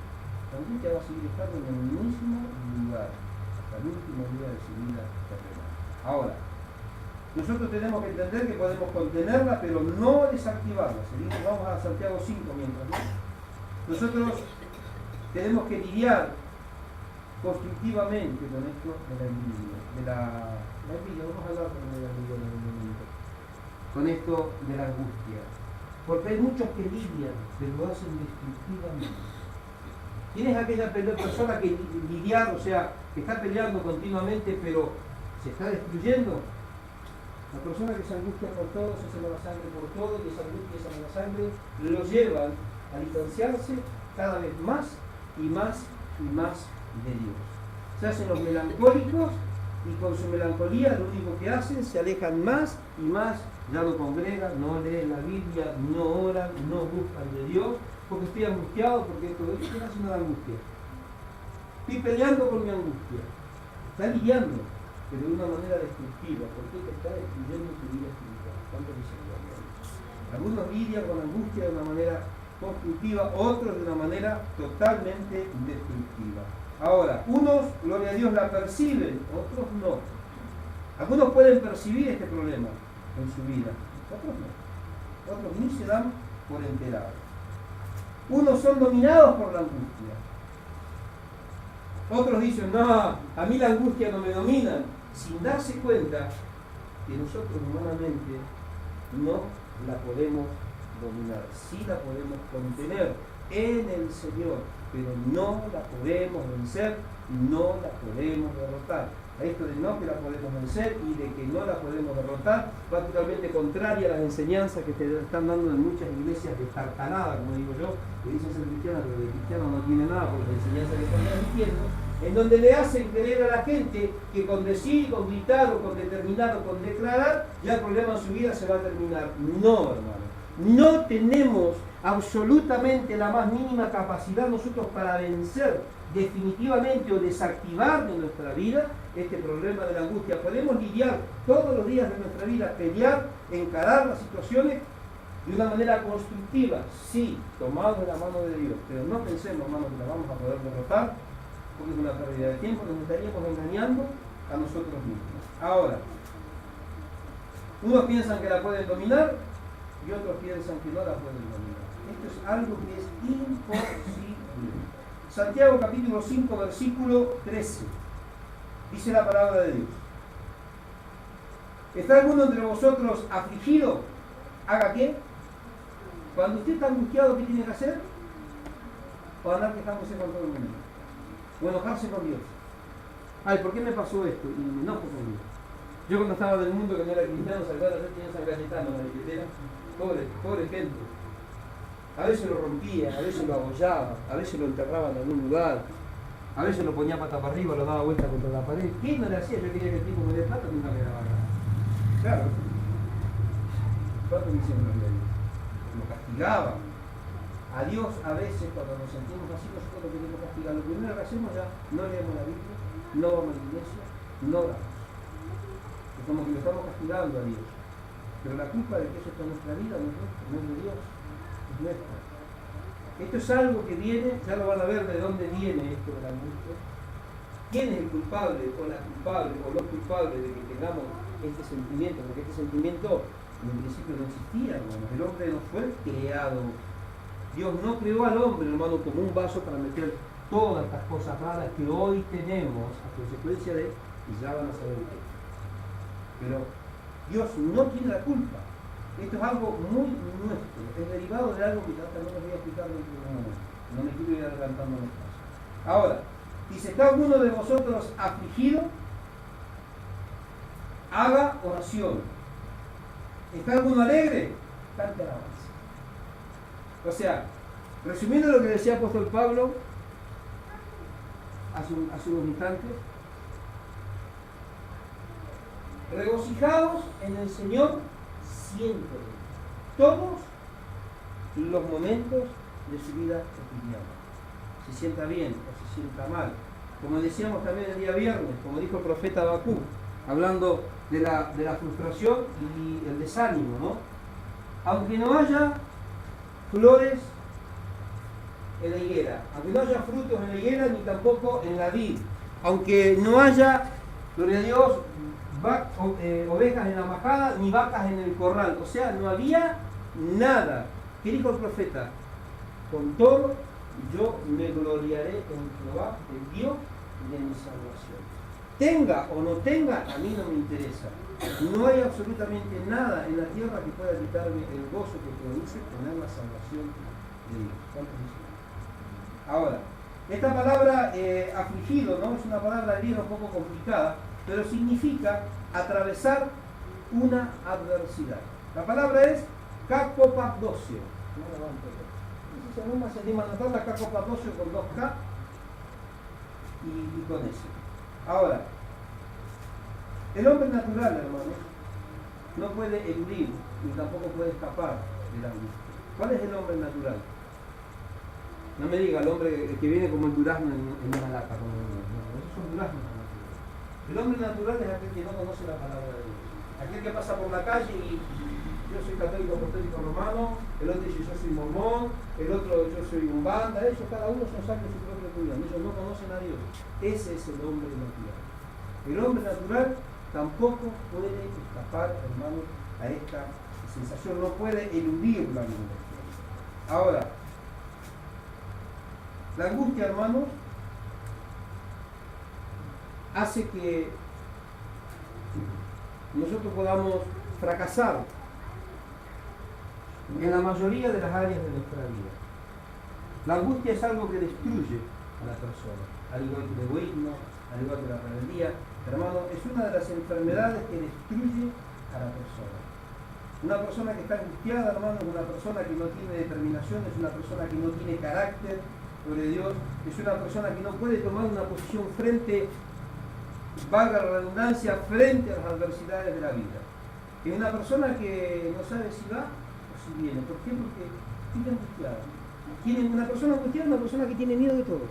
La angustia va a seguir estando en el mismo lugar hasta el último día de su vida terrenal. Ahora, nosotros tenemos que entender que podemos contenerla, pero no desactivarla. Vamos a Santiago 5 mientras, ¿no? Nosotros tenemos que lidiar constructivamente con esto de la envidia. Vamos a hablar de la envidia en un momento. Con esto de la angustia. Porque hay muchos que lidian, pero lo hacen destructivamente. ¿Quién es aquella persona que lidiar, o sea, que está peleando continuamente, pero se está destruyendo? La persona que se angustia por todo, se hace mala sangre por todo, y esa angustia y esa mala sangre lo llevan a distanciarse cada vez más y más y más de Dios. Se hacen los melancólicos y con su melancolía lo único que hacen, se alejan más y más, ya no congregan, no leen la Biblia, no oran, no buscan de Dios, porque estoy angustiado, porque esto es una haciendo la angustia. Estoy peleando con mi angustia. Está lidiando, pero de una manera destructiva, porque te está destruyendo tu vida espiritual. ¿Cuánto dicen? Algunos lidian con la angustia de una manera constructiva, otros de una manera totalmente destructiva. Ahora, unos, gloria a Dios, la perciben, otros no. Algunos pueden percibir este problema en su vida, otros no. Otros ni se dan por enterados. Unos son dominados por la angustia. Otros dicen, no, a mí la angustia no me domina, sin darse cuenta que nosotros humanamente no la podemos dominar, sí la podemos contener en el Señor, pero no la podemos vencer, no la podemos derrotar. A esto de no que la podemos vencer y de que no la podemos derrotar va totalmente contraria a las enseñanzas que te están dando en muchas iglesias destartaladas, como digo yo, que dicen ser cristianos, pero de cristiano no tiene nada por la enseñanza que están transmitiendo, en donde le hacen creer a la gente que con decir, con gritar o con determinar o con declarar, ya el problema en su vida se va a terminar. No, hermano. No tenemos absolutamente la más mínima capacidad nosotros para vencer definitivamente o desactivar de nuestra vida este problema de la angustia. Podemos lidiar todos los días de nuestra vida, pelear, encarar las situaciones de una manera constructiva, sí, tomados de la mano de Dios, pero no pensemos, hermanos, que la vamos a poder derrotar, porque es una pérdida de tiempo, nos estaríamos engañando a nosotros mismos. Ahora, unos piensan que la pueden dominar y otros piensan que no la pueden dominar. Esto es algo que es imposible. Santiago capítulo 5 versículo 13 dice la palabra de Dios: ¿está alguno entre vosotros afligido? ¿Haga qué? Cuando usted está angustiado, ¿qué tiene que hacer? O andar quejándose con todo el mundo, o enojarse con Dios. Ay, ¿por qué me pasó esto? Y me enojo con Dios. Yo cuando estaba en el mundo, que no era cristiano, salvador, yo tenía San Cayetano en la billetera. Pobre gente. A veces lo rompía, a veces lo abollaba, a veces lo enterraba en algún lugar, a veces lo ponía pata para arriba, lo daba vuelta contra la pared. ¿Qué no le hacía? Yo quería que el tipo me dé plata, nunca me daba nada. Claro. ¿Cuánto me hicieron la vida? Lo castigaba. A Dios a veces, cuando nos sentimos así, nosotros lo queremos castigar. Lo primero que hacemos ya, no leemos la Biblia, no vamos a la iglesia, no oramos. Es como que lo estamos castigando a Dios. Pero la culpa de que eso está en nuestra vida no es nuestra, no es de Dios, es nuestra. Esto es algo que viene, ya lo van a ver de dónde viene esto de la angustia. ¿Quién es el culpable o la culpable o los culpables de que tengamos este sentimiento? Porque este sentimiento en el principio no existía, hermano. El hombre no fue creado. Dios no creó al hombre, hermano, como un vaso para meter todas estas cosas raras que hoy tenemos a consecuencia de, y ya van a saber qué. Pero Dios no tiene la culpa. Esto es algo muy nuestro, es derivado de algo que también les voy a explicar dentro de un momento. No me quiero ir adelantando los pasos. Ahora, dice, ¿está alguno de vosotros afligido? Haga oración. ¿Está alguno alegre? Cante alabanza. O sea, resumiendo lo que decía el apóstol Pablo hace unos instantes, regocijaos en el Señor siempre, todos los momentos de su vida cotidiana. Se sienta bien o se sienta mal. Como decíamos también el día viernes, como dijo el profeta Habacuc, hablando de la frustración y el desánimo, ¿no? Aunque no haya flores en la higuera, aunque no haya frutos en la higuera, ni tampoco en la vid, aunque no haya, gloria a Dios, ovejas en la majada, ni vacas en el corral, o sea, no había nada. ¿Qué dijo el profeta? Con todo, yo me gloriaré en Jehová, el Dios de mi salvación. Tenga o no tenga, a mí no me interesa. No hay absolutamente nada en la tierra que pueda quitarme el gozo que produce tener la salvación de Dios. ¿Cuántos dicen? Ahora, esta palabra afligido, ¿no? Es una palabra griega un poco complicada, pero significa atravesar una adversidad. La palabra es kakopagdosio. Se anima, se anima a anotar la kakopagdosio con 2K y con eso. Ahora, el hombre natural, hermanos, no puede eludir ni tampoco puede escapar de la angustia. ¿Cuál es el hombre natural? No me diga el hombre que viene como el durazno en una lata. Esos son duraznos naturales. El hombre natural es aquel que no conoce la palabra de Dios. Aquel que pasa por la calle y yo soy católico apostólico romano, el otro dice yo soy mormón, el otro yo soy un banda, ellos cada uno son sabe su propia opinión, ellos no conocen a Dios. Ese es el hombre natural. El hombre natural tampoco puede escapar, hermanos, a esta sensación, no puede eludir la angustia. Ahora, la angustia, hermanos, hace que nosotros podamos fracasar en la mayoría de las áreas de nuestra vida. La angustia es algo que destruye a la persona, al igual que el egoísmo, al igual que la rebeldía. Hermano, es una de las enfermedades que destruye a la persona. Una persona que está angustiada, hermano, es una persona que no tiene determinación, es una persona que no tiene carácter sobre Dios, es una persona que no puede tomar una posición frente, valga la redundancia, frente a las adversidades de la vida. Es una persona que no sabe si va o si viene. ¿Por qué? Porque está angustiada. Una persona angustiada es una persona que tiene miedo de todo.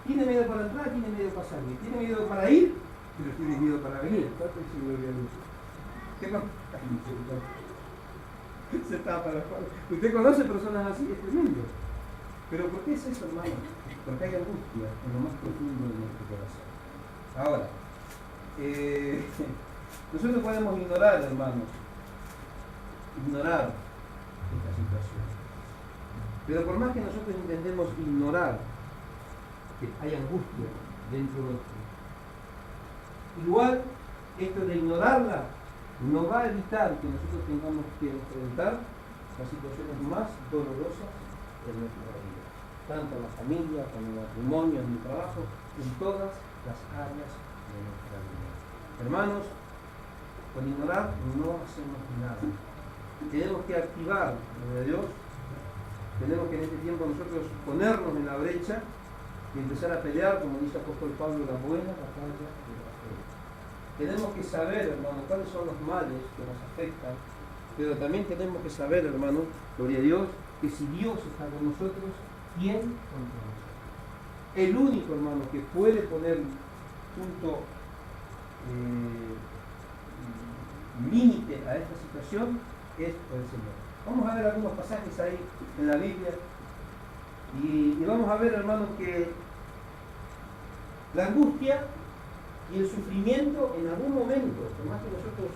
Tiene miedo para entrar, tiene miedo para salir, tiene miedo para ir, pero tiene miedo para venir. Se tapa la espalda. Usted conoce personas así, es tremendo. Pero ¿por qué es eso, hermano? Porque hay angustia en lo más profundo de nuestro corazón. Ahora, nosotros podemos ignorar, hermanos, esta situación. Pero por más que nosotros intentemos ignorar que hay angustia dentro nuestro, igual esto de ignorarla no va a evitar que nosotros tengamos que enfrentar las situaciones más dolorosas de nuestra vida, tanto en la familia, como en el matrimonio, en el trabajo, en todas las áreas de nuestra vida. Hermanos, con ignorar no hacemos nada. Tenemos que activar lo de Dios, tenemos que en este tiempo nosotros ponernos en la brecha y empezar a pelear, como dice el apóstol Pablo, la buena batalla de la fe. Tenemos que saber, hermano, cuáles son los males que nos afectan, pero también tenemos que saber, hermano, gloria a Dios, que si Dios está con nosotros, ¿quién contra nosotros? El único, hermano, que puede poner punto límite a esta situación es el Señor. Vamos a ver algunos pasajes ahí en la Biblia y vamos a ver, hermanos, que la angustia y el sufrimiento en algún momento, por más que nosotros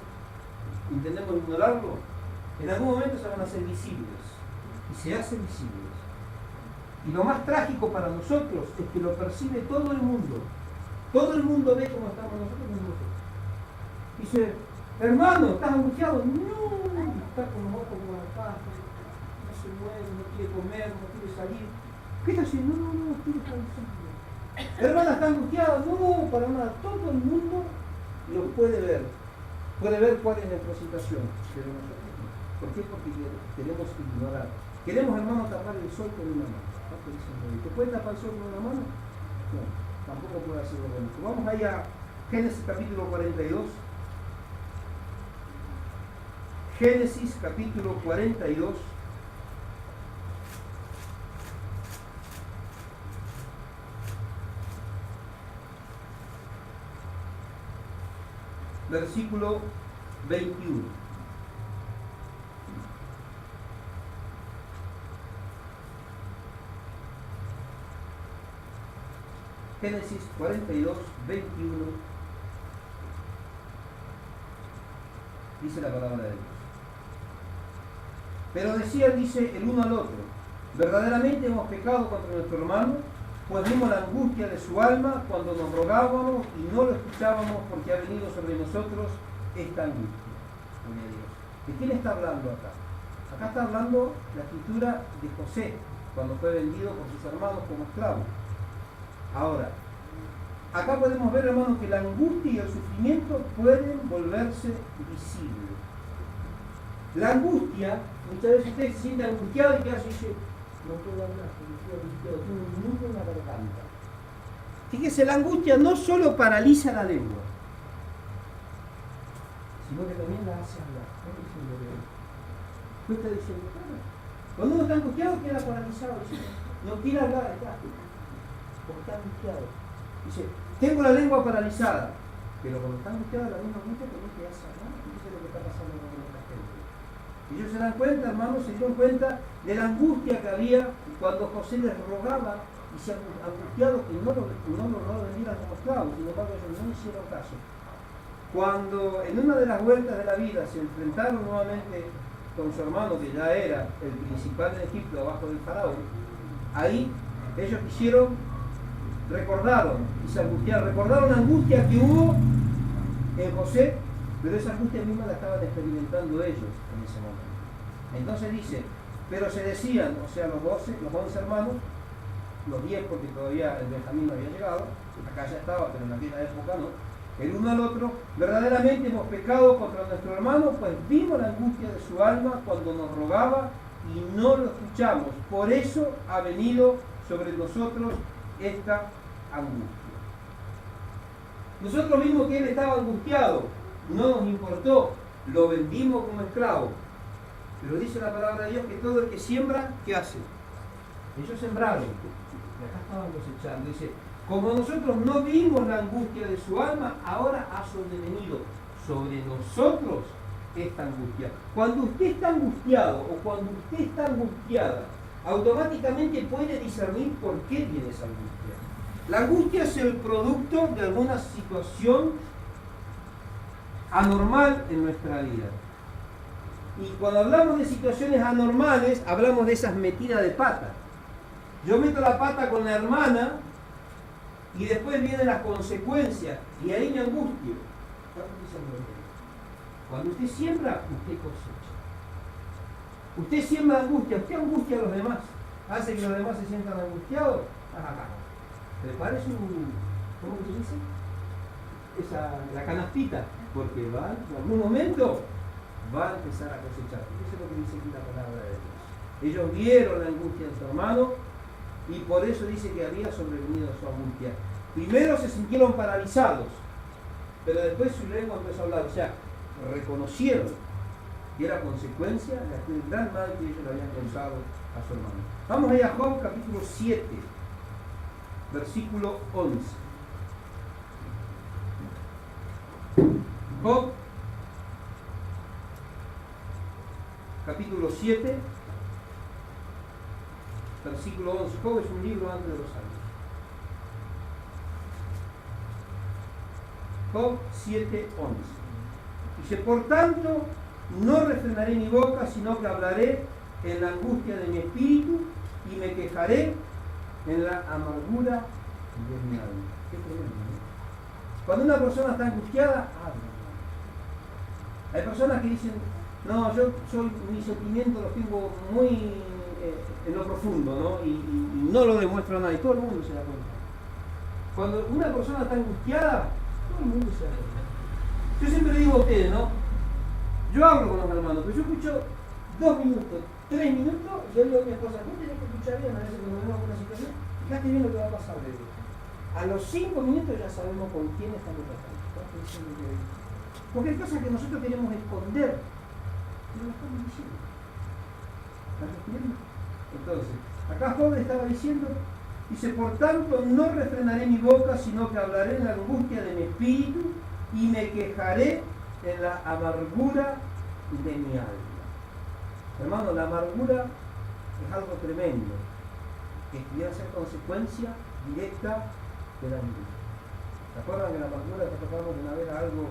intentemos ignorarlo, en algún momento se van a hacer visibles y se hacen visibles. Y lo más trágico para nosotros es que lo percibe todo el mundo. Todo el mundo ve cómo estamos nosotros. Dice, Hermano, ¿estás angustiado? No, está con los ojos como la paz, no se mueve, no quiere comer, no quiere salir. ¿Qué está haciendo? No, quiere descansar. Hermana, ¿está angustiada? No, para nada. Todo el mundo lo puede ver. Puede ver cuál es nuestra situación. Pero nosotros no. ¿Por qué? Porque queremos ignorar. Queremos, hermano, tapar el sol con una mano. ¿Te puede tapar el sol con una mano? No, tampoco puede hacerlo con esto. Vamos ahí a Génesis capítulo 42. Génesis capítulo 42. Versículo 21. Génesis 42, 21. Dice la palabra de Dios. Pero decían, dice el uno al otro, verdaderamente hemos pecado contra nuestro hermano, pues vimos la angustia de su alma cuando nos rogábamos y no lo escuchábamos porque ha venido sobre nosotros esta angustia. Gloria a Dios. ¿De quién está hablando acá? Acá está hablando la escritura de José, cuando fue vendido por sus hermanos como esclavo. Ahora, acá podemos ver, hermanos, que la angustia y el sufrimiento pueden volverse visibles. La angustia, muchas veces usted se siente angustiado y casi dice, no puedo hablar, porque estoy angustiado, tengo un nudo en la garganta. Fíjese, la angustia no solo paraliza la lengua, sino que también la hace hablar. ¿Qué está diciendo? Cuando uno está angustiado queda paralizado, dice, no quiere hablar, porque está angustiado. Dice, tengo la lengua paralizada, pero cuando está angustiado la misma angustia también te hace hablar. ¿Qué es lo que está pasando con esta gente? Y ellos se dan cuenta, hermanos, se dieron cuenta de la angustia que había cuando José les rogaba y se angustiado que no lo vendieran como esclavos. Sin embargo, ellos no hicieron caso. Cuando en una de las vueltas de la vida se enfrentaron nuevamente con su hermano, que ya era el principal de Egipto abajo del faraón, ahí ellos recordaron la angustia que hubo en José, pero esa angustia misma la estaban experimentando ellos en ese momento. Entonces dice, pero se decían, o sea, los 11 hermanos, los 10 porque todavía el Benjamín no había llegado, acá ya estaba, pero en aquella época no, el uno al otro, verdaderamente hemos pecado contra nuestro hermano, pues vimos la angustia de su alma cuando nos rogaba y no lo escuchamos. Por eso ha venido sobre nosotros esta angustia. Nosotros vimos que él estaba angustiado, no nos importó, lo vendimos como esclavo. Pero dice la palabra de Dios que todo el que siembra, ¿qué hace? Ellos sembraron, y acá estaban cosechando. Dice, como nosotros no vimos la angustia de su alma, ahora ha sobrevenido sobre nosotros esta angustia. Cuando usted está angustiado o cuando usted está angustiada, automáticamente puede discernir por qué viene esa angustia. La angustia es el producto de alguna situación anormal en nuestra vida. Y cuando hablamos de situaciones anormales, hablamos de esas metidas de pata. Yo meto la pata con la hermana y después vienen las consecuencias y ahí me angustio. Cuando usted siembra, usted cosecha. Usted siembra angustia, usted angustia a los demás, hace que los demás se sientan angustiados. Prepare su, ¿cómo se dice? La canastita, porque en algún momento va a empezar a cosechar. Eso es lo que dice aquí la palabra de Dios. Ellos vieron la angustia de su hermano y por eso dice que había sobrevenido su angustia. Primero se sintieron paralizados, pero después su lengua empezó a hablar. O sea, reconocieron que era consecuencia de aquel gran mal que ellos le habían causado a su hermano. Vamos allá a Job capítulo 7, versículo 11. Job capítulo 7, versículo 11. Job es un libro antes de los años. Job 7, 11. Dice, por tanto, no refrenaré mi boca, sino que hablaré en la angustia de mi espíritu y me quejaré en la amargura de mi alma. Qué tremendo, ¿no? Cuando una persona está angustiada, habla. Hay personas que dicen, no, yo mis sentimientos los tengo muy en lo profundo, ¿no? Y no lo demuestro a nadie, todo el mundo se da cuenta. Cuando una persona está angustiada, todo el mundo se da cuenta. Yo siempre digo a ustedes, ¿no? Yo hablo con los hermanos, pero yo escucho 2 minutos, 3 minutos, yo digo a mi esposa, vos tenés que escuchar bien, a veces cuando vemos alguna situación, fíjate bien lo que va a pasar, le digo. A los 5 minutos ya sabemos con quién estamos tratando. Porque hay cosas que nosotros queremos esconder, pero lo estamos diciendo. ¿Estás entendiendo? Entonces, acá Job estaba diciendo, dice, por tanto no refrenaré mi boca, sino que hablaré en la angustia de mi espíritu y me quejaré en la amargura de mi alma. Hermano, la amargura es algo tremendo, que pudiera ser consecuencia directa de la angustia. ¿Se acuerdan que la amargura que tocamos una vez a algo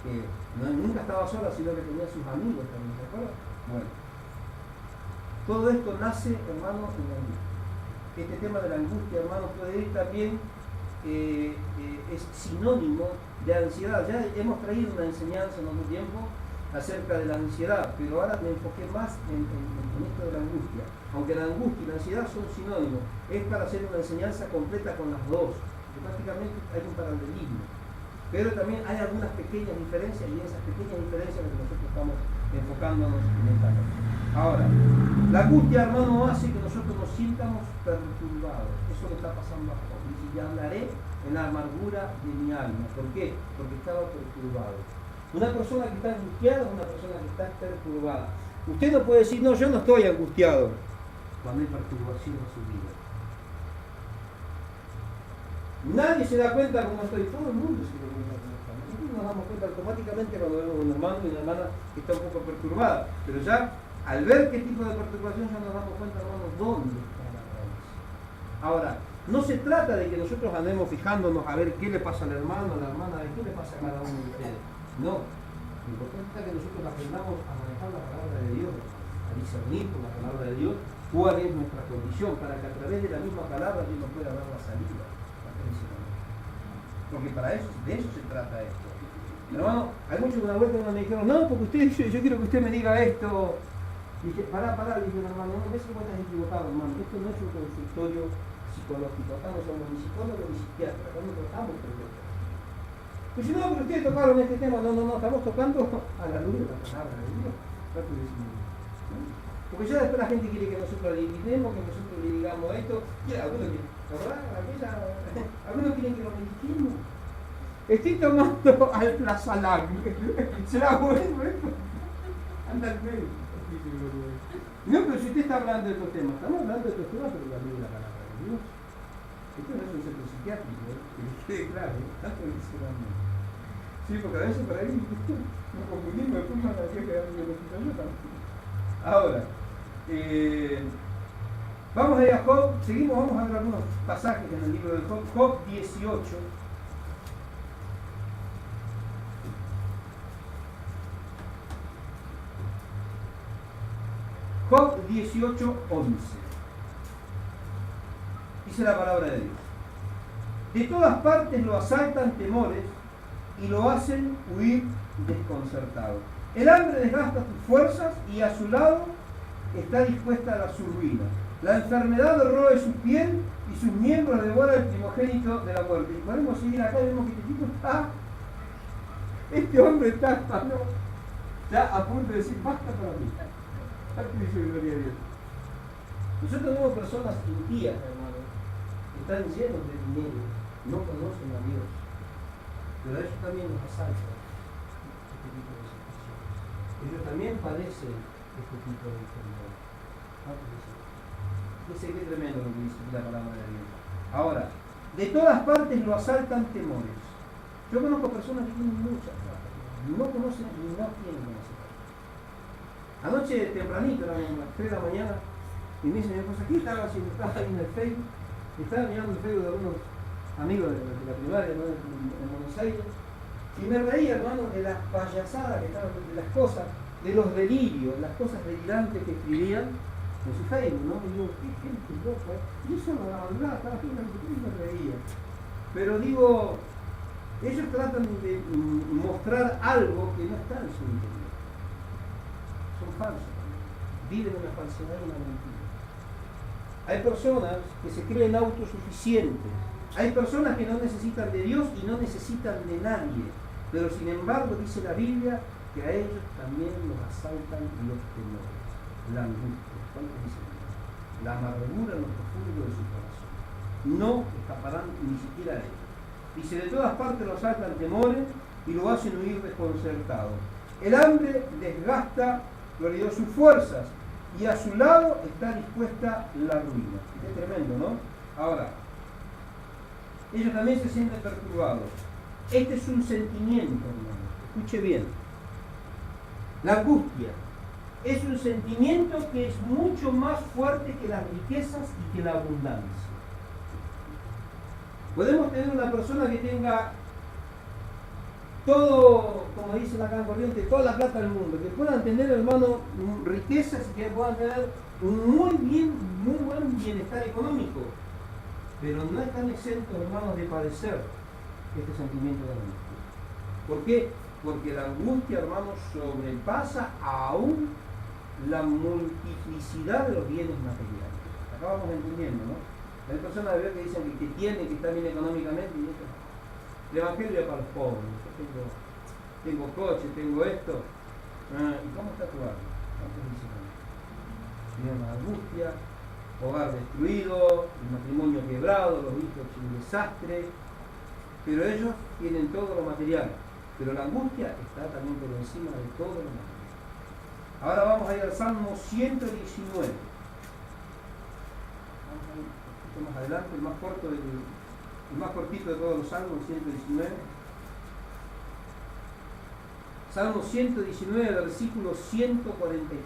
que nunca estaba sola, sino que tenía sus amigos también? ¿Se acuerdan? Bueno, todo esto nace, hermano, en la angustia. Este tema de la angustia, hermano, puede ir también, es sinónimo de ansiedad. Ya hemos traído una enseñanza en otro tiempo acerca de la ansiedad, pero ahora me enfoqué más en esto de la angustia. Aunque la angustia y la ansiedad son sinónimos, es para hacer una enseñanza completa con las dos. Prácticamente hay un paralelismo, pero también hay algunas pequeñas diferencias y esas pequeñas diferencias en las que nosotros estamos enfocándonos en esta noche. Ahora, la angustia, hermano, hace que nosotros nos sientamos perturbados. Eso le está pasando a Job. Dice, ya hablaré en la amargura de mi alma. ¿Por qué? Porque estaba perturbado. Una persona que está angustiada es una persona que está perturbada. Usted no puede decir, no, yo no estoy angustiado, cuando hay perturbación en su vida. Nadie se da cuenta cómo estoy, todo el mundo se da cuenta cómo estamos. Nosotros nos damos cuenta automáticamente cuando vemos un hermano y una hermana que está un poco perturbada, pero ya al ver qué tipo de perturbación ya nos damos cuenta, hermanos, dónde está la raíz. Ahora, no se trata de que nosotros andemos fijándonos a ver qué le pasa al hermano, a la hermana, qué le pasa a cada uno de ustedes. No, lo importante es que nosotros aprendamos a manejar la palabra de Dios, a discernir con la palabra de Dios cuál es nuestra condición, para que a través de la misma palabra Dios nos pueda dar la salida. Porque para eso, de eso se trata esto. Hermano, hay muchos que una vuelta me dijeron, no, porque usted dice, yo quiero que usted me diga esto. Dije, pará, le dije, hermano, no, ves que vos estás equivocado, hermano. Esto no es un consultorio psicológico, acá no somos ni psicólogos ni psiquiatras, acá no tratamos problemas. Pues si no, pero ustedes tocaron este tema, no, estamos tocando a la luz de la palabra de Dios. Porque ya después la gente quiere que nosotros le dividamos, que nosotros le digamos esto, y algunos quieren, algunos quieren que lo mediquemos. Estoy tomando alplazalam. ¿Será bueno esto? Anda al medio. No, pero si usted está hablando de estos temas, estamos hablando de estos temas, pero la luz de la palabra de Dios. Esto no es un centro psiquiátrico, que les quede claro, tanto dice la mía. Sí, porque a veces por ahí nos confundimos, después me hacía quedar en el hospital yo también. Ahora, vamos a ir a Job, seguimos, vamos a ver algunos pasajes en el libro de Job, Job 18. Job 18:11. Dice la palabra de Dios. De todas partes lo asaltan temores y lo hacen huir desconcertado. El hambre desgasta tus fuerzas y a su lado está dispuesta a su ruina. La enfermedad roe su piel y sus miembros devora el primogénito de la muerte. Y podemos seguir acá y vemos que este tipo está, este hombre está, ya a punto de decir, basta para mí. Gloria a Dios. Nosotros vemos personas impías, hermano, que están llenos de dinero, no conocen a Dios, pero a ellos también los asaltan este tipo de situación. Ellos también padecen este tipo de enfermedad. Dice que es tremendo lo que dice la palabra de Dios. Ahora, de todas partes lo asaltan temores. Yo conozco personas que tienen mucha plata, no conocen y no tienen conocimiento. Anoche tempranito, eran las 3 de la mañana, y me dice mi esposa, ¿qué estaba haciendo? Estaba ahí en el Facebook, estaba mirando el Facebook de algunos amigos de la primaria, ¿no? en Buenos Aires, y me reía, hermano, de las payasadas que estaban, de las cosas, de los delirios, las cosas delirantes que escribían en su Facebook, ¿no? Y digo, qué gente loca, y eso no la madrugada, estaba aquí en la y me reía. Pero digo, Ellos tratan de mostrar algo que no está en su interior. Son falsos. Viven una falsedad y una mentira. Hay personas que se creen autosuficientes. Hay personas que no necesitan de Dios y no necesitan de nadie. Pero sin embargo dice la Biblia que a ellos también los asaltan los temores, la angustia. ¿Cuánto dice? La amargura en lo profundo de su corazón. No escaparán ni siquiera de ellos. Dice, de todas partes los asaltan temores y lo hacen huir desconcertados. El hambre desgasta, gloria a Dios, sus fuerzas y a su lado está dispuesta la ruina. Es tremendo, ¿no? Ahora, ellos también se sienten perturbados. Este es un sentimiento, hermano. Escuche bien. La angustia es un sentimiento que es mucho más fuerte que las riquezas y que la abundancia. Podemos tener una persona que tenga todo, como dice la Gran Corriente, toda la plata del mundo, que puedan tener, hermano, riquezas y que puedan tener un muy buen bienestar económico, pero no están exentos, hermanos, de padecer este sentimiento de angustia. ¿Por qué? Porque la angustia, hermanos, sobrepasa aún la multiplicidad de los bienes materiales. Acá vamos entendiendo, ¿no? Hay personas de ver que dicen que tienen, que están bien económicamente, y eso. El evangelio es para los pobres. Yo tengo coche, tengo esto. ¿Y cómo está tu alma? ¿Cuántos dicen? Tienen una angustia, hogar destruido, el matrimonio quebrado, los hijos en desastre. Pero ellos tienen todo lo material. Pero la angustia está también por encima de todo lo material. Ahora vamos a ir al Salmo 119. Más adelante, el más cortito de todos los salmos, 119. Salmo 119, versículo 143.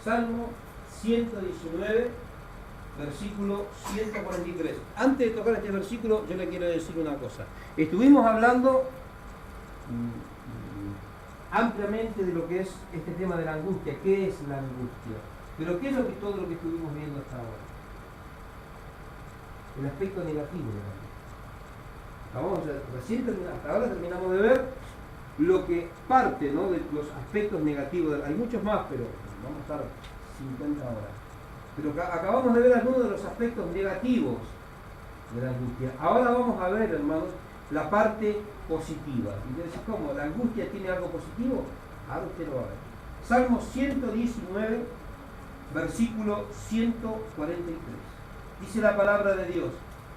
Salmo 119, versículo 143. Antes de tocar este versículo, yo le quiero decir una cosa. Estuvimos hablando ampliamente de lo que es este tema de la angustia. ¿Qué es la angustia? Pero ¿qué es todo lo que estuvimos viendo hasta ahora? El aspecto negativo de la angustia. Hasta ahora terminamos de ver lo que parte, ¿no?, de los aspectos negativos. Hay muchos más, pero vamos a estar 50 horas. Pero acabamos de ver algunos de los aspectos negativos de la angustia. Ahora vamos a ver, hermanos, la parte positiva. Entonces, ¿cómo? ¿La angustia tiene algo positivo? Ahora usted lo va a ver. Salmo 119, versículo 143. Dice la palabra de Dios: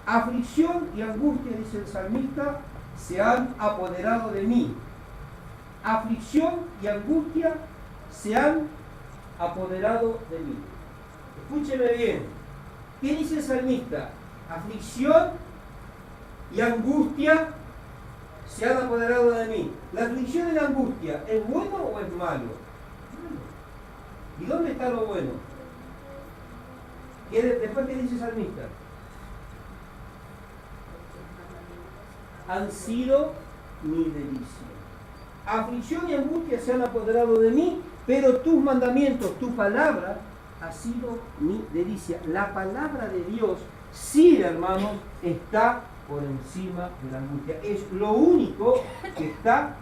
aflicción y angustia, dice el salmista, se han apoderado de mí. Aflicción y angustia se han apoderado de mí. Escúcheme bien. ¿Qué dice el salmista? Aflicción y angustia se han apoderado de mí. ¿La aflicción y la angustia es bueno o es malo? ¿Y dónde está lo bueno? Después, ¿qué dice el salmista? Han sido mi delicia. Aflicción y angustia se han apoderado de mí, pero tus mandamientos, tu palabra, ha sido mi delicia. La palabra de Dios, sí, hermanos, está por encima de la angustia. Es lo único que está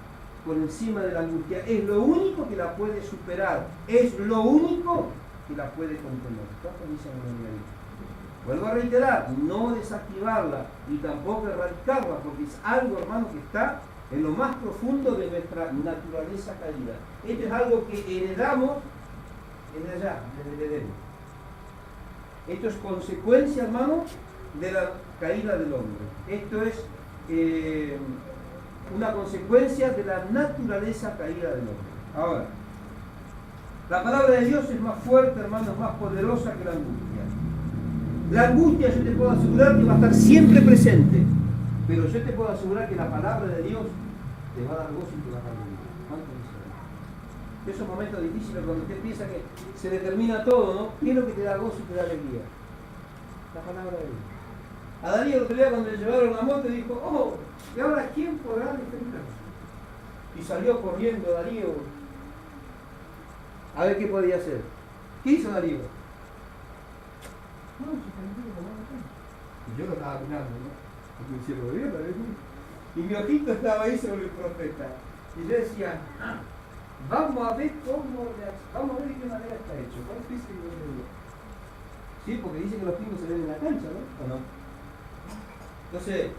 por encima de la angustia. Es lo único que la puede superar. Es lo único que la puede contener. ¿Cuántos dicen en el Vuelvo a reiterar, no desactivarla y tampoco erradicarla, porque es algo, hermano, que está en lo más profundo de nuestra naturaleza caída. Esto es algo que heredamos desde allá, desde el Edén. Esto es consecuencia, hermano, de la caída del hombre. Esto es una consecuencia de la naturaleza caída del hombre. Ahora, la palabra de Dios es más fuerte, hermano, es más poderosa que la angustia. La angustia, yo te puedo asegurar que va a estar siempre presente, pero yo te puedo asegurar que la palabra de Dios te va a dar gozo y te va a dar alegría. ¿Cuánto dice? Esos momentos difíciles cuando usted piensa que se determina todo, ¿no? ¿Qué es lo que te da gozo y te da alegría? La palabra de Dios. A Darío el otro día cuando le llevaron la moto dijo: oh, ¿y ahora quién podrá defenderse? Y salió corriendo Darío a ver qué podía hacer. ¿Qué hizo Darío? No, se tranquilo, y yo lo estaba mirando, ¿no? Y me decía, bien, y mi ojito estaba ahí sobre el profeta. Y yo decía, vamos a ver vamos a ver de qué manera está hecho. ¿Cuál es el de Dios? Sí, porque dice que los pingos se ven en la cancha, ¿no? ¿O no? Entonces,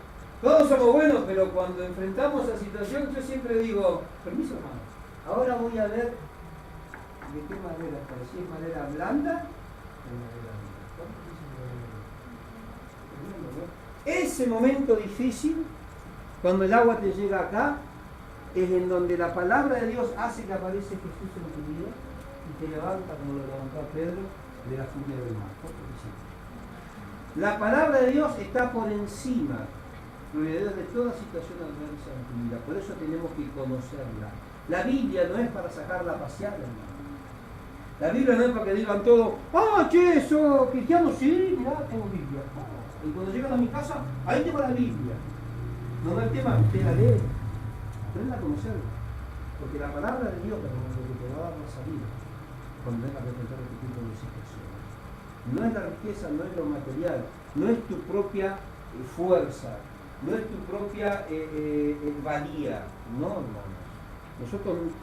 todos somos buenos, pero cuando enfrentamos la situación, yo siempre digo, permiso, hermano, ahora voy a ver de qué manera está. Si es manera blanda o manera dura. Ese momento difícil, cuando el agua te llega acá, es en donde la palabra de Dios hace que aparece Jesús en tu vida y te levanta, como lo levantó a Pedro, de la furia del mar. La palabra de Dios está por encima, gloria a Dios, de toda situación adversa en tu vida. Por eso tenemos que conocerla. La Biblia no es para sacarla a pasear, hermano. La Biblia no es para que digan todos, che, eso, cristiano, sí, mirá, tengo Biblia. Y cuando llegan a mi casa, ahí tengo la Biblia. No es el tema, usted la lee, aprenda a conocerla. Porque la palabra de Dios es lo que te va a dar la salida cuando vengas a presentar este tipo de situaciones. No es la riqueza, no es lo material, no es tu propia fuerza, no es tu propia valía. No, hermanos. Nosotros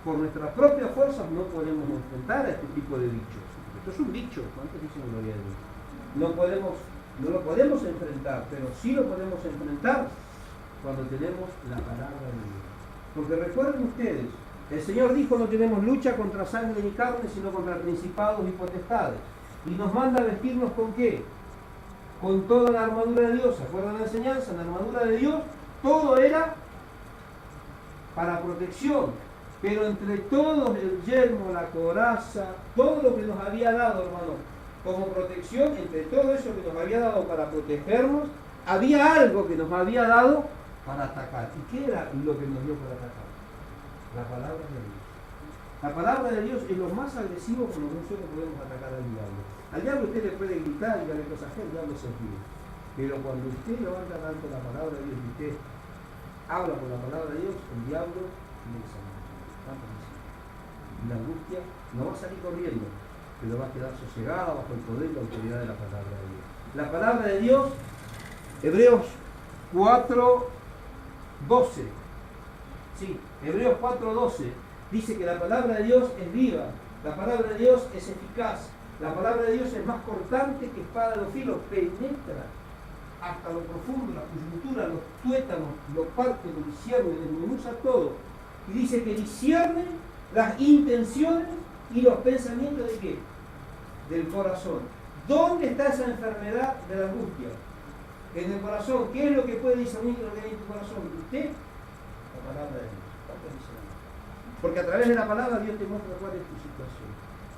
por nuestras propias fuerzas no podemos enfrentar a este tipo de bichos. Esto es un bicho, ¿cuántos dicen gloria a Dios? No lo podemos enfrentar, pero sí lo podemos enfrentar cuando tenemos la palabra de Dios. Porque recuerden ustedes, el Señor dijo, no tenemos lucha contra sangre ni carne, sino contra principados y potestades. Y nos manda a vestirnos ¿con qué? Con toda la armadura de Dios. ¿Se acuerdan la enseñanza? La armadura de Dios, todo era para protección. Pero entre todos el yelmo, la coraza, todo lo que nos había dado, hermano, como protección, entre todo eso que nos había dado para protegernos, había algo que nos había dado para atacar. ¿Y qué era lo que nos dio para atacar? La palabra de Dios. La palabra de Dios es lo más agresivo con lo que nosotros podemos atacar al diablo. Al diablo usted le puede gritar y darle cosas que el diablo se ríe. Pero cuando usted levanta tanto la palabra de Dios y usted habla con la palabra de Dios, el diablo le examina. Y la angustia no va a salir corriendo, pero va a quedar sosegada bajo el poder y la autoridad de la palabra de Dios. La palabra de Dios, Hebreos 4:12. Sí, Hebreos 4:12 dice que la palabra de Dios es viva, la palabra de Dios es eficaz, la palabra de Dios es más cortante que espada de dos filos, penetra hasta lo profundo, la coyuntura, los tuétanos, lo parte, lo discierne, desmenuza todo. Y dice que discierne las intenciones y los pensamientos de qué? Del corazón. ¿Dónde está esa enfermedad de la angustia? En el corazón. ¿Qué es lo que puede discernir lo que hay en tu corazón? ¿Usted? La palabra de Dios. Porque a través de la palabra Dios te muestra cuál es tu situación.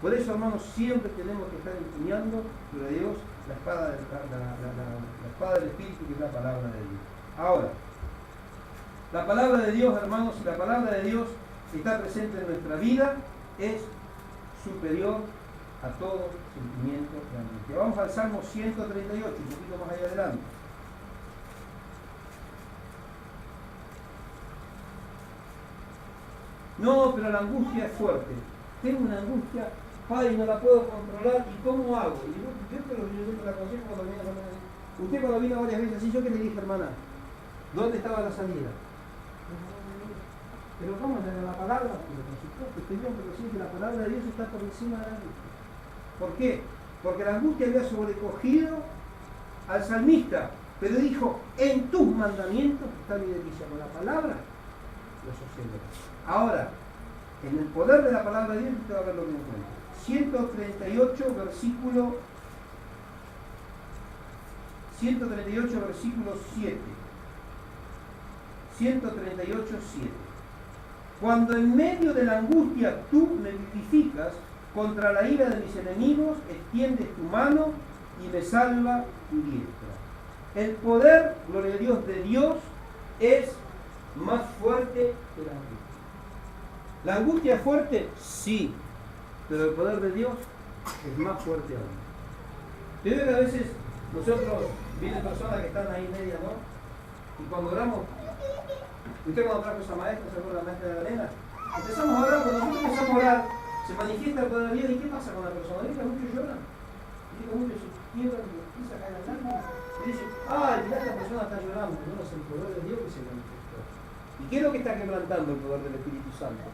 Por eso, hermanos, siempre tenemos que estar empuñando, pero a Dios, la espada del Espíritu, que es la palabra de Dios. Ahora, la palabra de Dios, hermanos, si la palabra de Dios está presente en nuestra vida, es superior a todo sentimiento de angustia. Vamos al Salmo 138, un poquito más allá adelante. No, pero la angustia es fuerte. Tengo una angustia, padre, no la puedo controlar, ¿y cómo hago? Y yo siempre la aconsejo cuando viene a la mañana. Usted cuando vino varias veces así, yo que le dije, hermana, ¿dónde estaba la salida? Pero ¿cómo? ¿En la palabra? Pero por supuesto, estoy bien, pero sí que la palabra de Dios está por encima de la angustia. ¿Por qué? Porque la angustia había sobrecogido al salmista, pero dijo, en tus mandamientos está mi delicia. Con la palabra lo sostengo. Ahora, en el poder de la palabra de Dios, usted va a ver lo que encuentra. 138, versículo 7. 138, 7. Cuando en medio de la angustia tú me vivificas, contra la ira de mis enemigos extiendes tu mano y me salva tu diestra. El poder, gloria a Dios, de Dios es más fuerte que la angustia. ¿La angustia es fuerte? Sí, pero el poder de Dios es más fuerte aún. Yo veo que a veces nosotros, vienen personas que están ahí media, ¿no? Y cuando oramos, Usted cuando trajo esa maestra, ¿se acuerda la maestra de la arena? Empezamos a orar, cuando nosotros empezamos a orar, se manifiesta el poder de Dios. ¿Y qué pasa con la persona? Dice, muchos lloran. Dice, muchos se quiebran y empiezan a caer las lágrimas. Y dice, ay, mirá, esta persona está llorando. No, es el poder de Dios que se manifestó. ¿Y qué es lo que está quebrantando el poder del Espíritu Santo?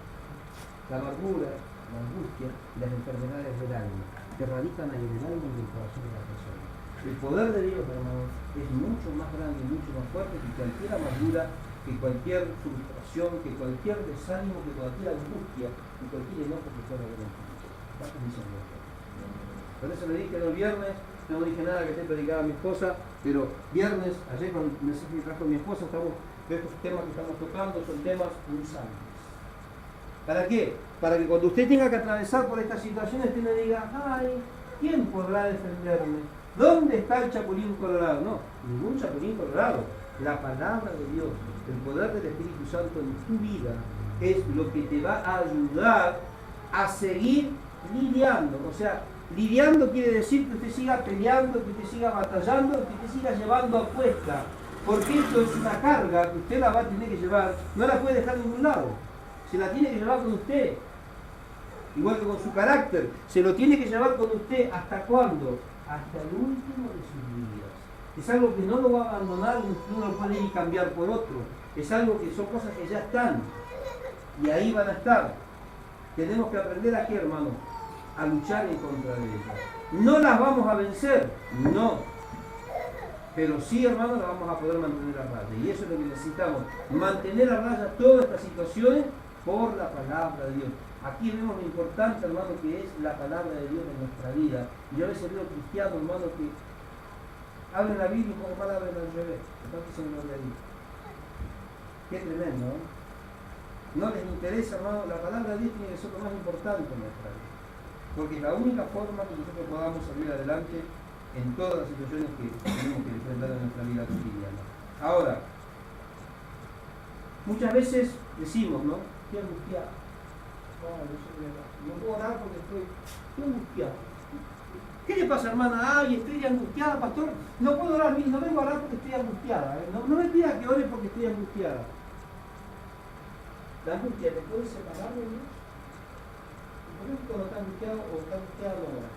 La amargura, la angustia y las enfermedades del alma, que radican en el alma y en el corazón de la persona. El poder de Dios, hermanos, es mucho más grande y mucho más fuerte que cualquier amargura, que cualquier frustración, que cualquier desánimo, que cualquier angustia, que cualquier enojo que pueda haber en ti. Por eso le dije el viernes, no dije nada que esté predicada a mi esposa, pero viernes, ayer con el mensaje que trajo mi esposa, estamos de estos temas que estamos tocando, son temas muy sanos. ¿Para qué? Para que cuando usted tenga que atravesar por estas situaciones, usted no diga, ay, ¿quién podrá defenderme? ¿Dónde está el chapulín colorado? No, ningún chapulín colorado. La palabra de Dios, el poder del Espíritu Santo en tu vida, es lo que te va a ayudar a seguir lidiando. O sea, lidiando quiere decir que usted siga peleando, que usted siga batallando, que usted siga llevando a cuesta. Porque esto es una carga que usted la va a tener que llevar, no la puede dejar en ningún lado. Se la tiene que llevar con usted. Igual que con su carácter, se lo tiene que llevar con usted. ¿Hasta cuándo? Hasta el último de sus días. Es algo que no lo va a abandonar, no lo puede ir cambiar por otro. Es algo que son cosas que ya están. Y ahí van a estar. Tenemos que aprender aquí, hermano, a luchar en contra de ellas. No las vamos a vencer, no. Pero sí, hermano, las vamos a poder mantener a raya. Y eso es lo que necesitamos. Mantener a raya todas estas situaciones por la palabra de Dios. Aquí vemos lo importante, hermano, que es la palabra de Dios en nuestra vida. Y yo a veces veo cristianos, hermano, que abren la Biblia y como mal abren al revés. Qué tremendo, ¿no? No les interesa, hermano, la palabra de Dios tiene que ser lo más importante en nuestra vida. Porque es la única forma que nosotros podamos salir adelante en todas las situaciones que tenemos que enfrentar en nuestra vida cotidiana. Ahora, muchas veces decimos, ¿no? Estoy angustiado. No puedo orar porque estoy angustiado. ¿Qué le pasa, hermana? Ay, estoy angustiada, pastor. No puedo orar, no vengo a orar porque estoy angustiada. No me pida que ore porque estoy angustiada. ¿La angustia te puede separar de Dios? ¿Por qué cuando está angustiado o está angustiado no ora?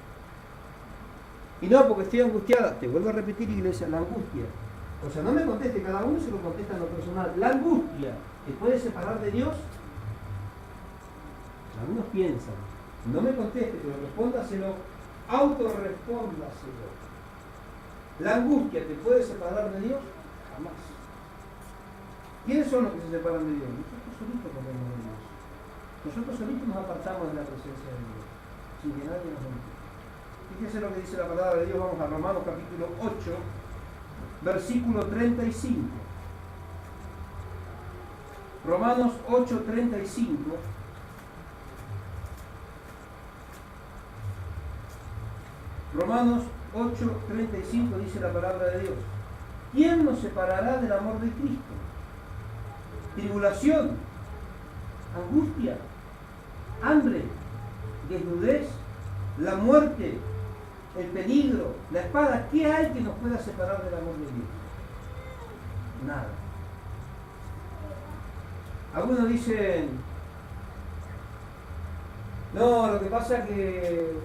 Y no, porque estoy angustiada. Te vuelvo a repetir, iglesia, la angustia. O sea, no me conteste, cada uno se lo contesta en lo personal. La angustia, ¿te puede separar de Dios? Algunos piensan, no me conteste, pero respóndaselo, autorrespóndaselo. ¿La angustia te puede separar de Dios? Jamás. ¿Quiénes son los que se separan de Dios? Nosotros solitos podemos de Dios. Nosotros solitos nos apartamos de la presencia de Dios, sin que nadie nos entienda. Fíjense lo que dice la palabra de Dios. Vamos a Romanos capítulo 8, versículo 35. Romanos 8, 35. Romanos 8, 35 dice la palabra de Dios. ¿Quién nos separará del amor de Cristo? Tribulación, angustia, hambre, desnudez, la muerte, el peligro, la espada. ¿Qué hay que nos pueda separar del amor de Dios? Nada. Algunos dicen, no, lo que pasa es que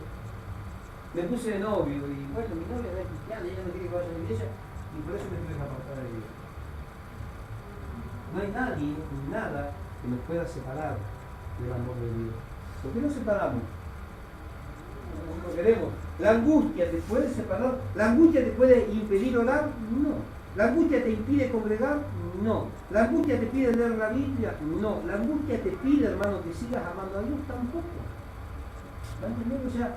me puse de novio y bueno, mi novia no es cristiana, ella no quiere que vaya a la iglesia y por eso me tuve que apartar de Dios. No hay nadie ni nada que nos pueda separar del amor de Dios. ¿Por qué nos separamos? No queremos. ¿La angustia te puede separar? ¿La angustia te puede impedir orar? No. ¿La angustia te impide congregar? No. ¿La angustia te pide leer la Biblia? No. ¿La angustia te pide, hermano, que sigas amando a Dios? Tampoco. ¿Está entendiendo? O sea,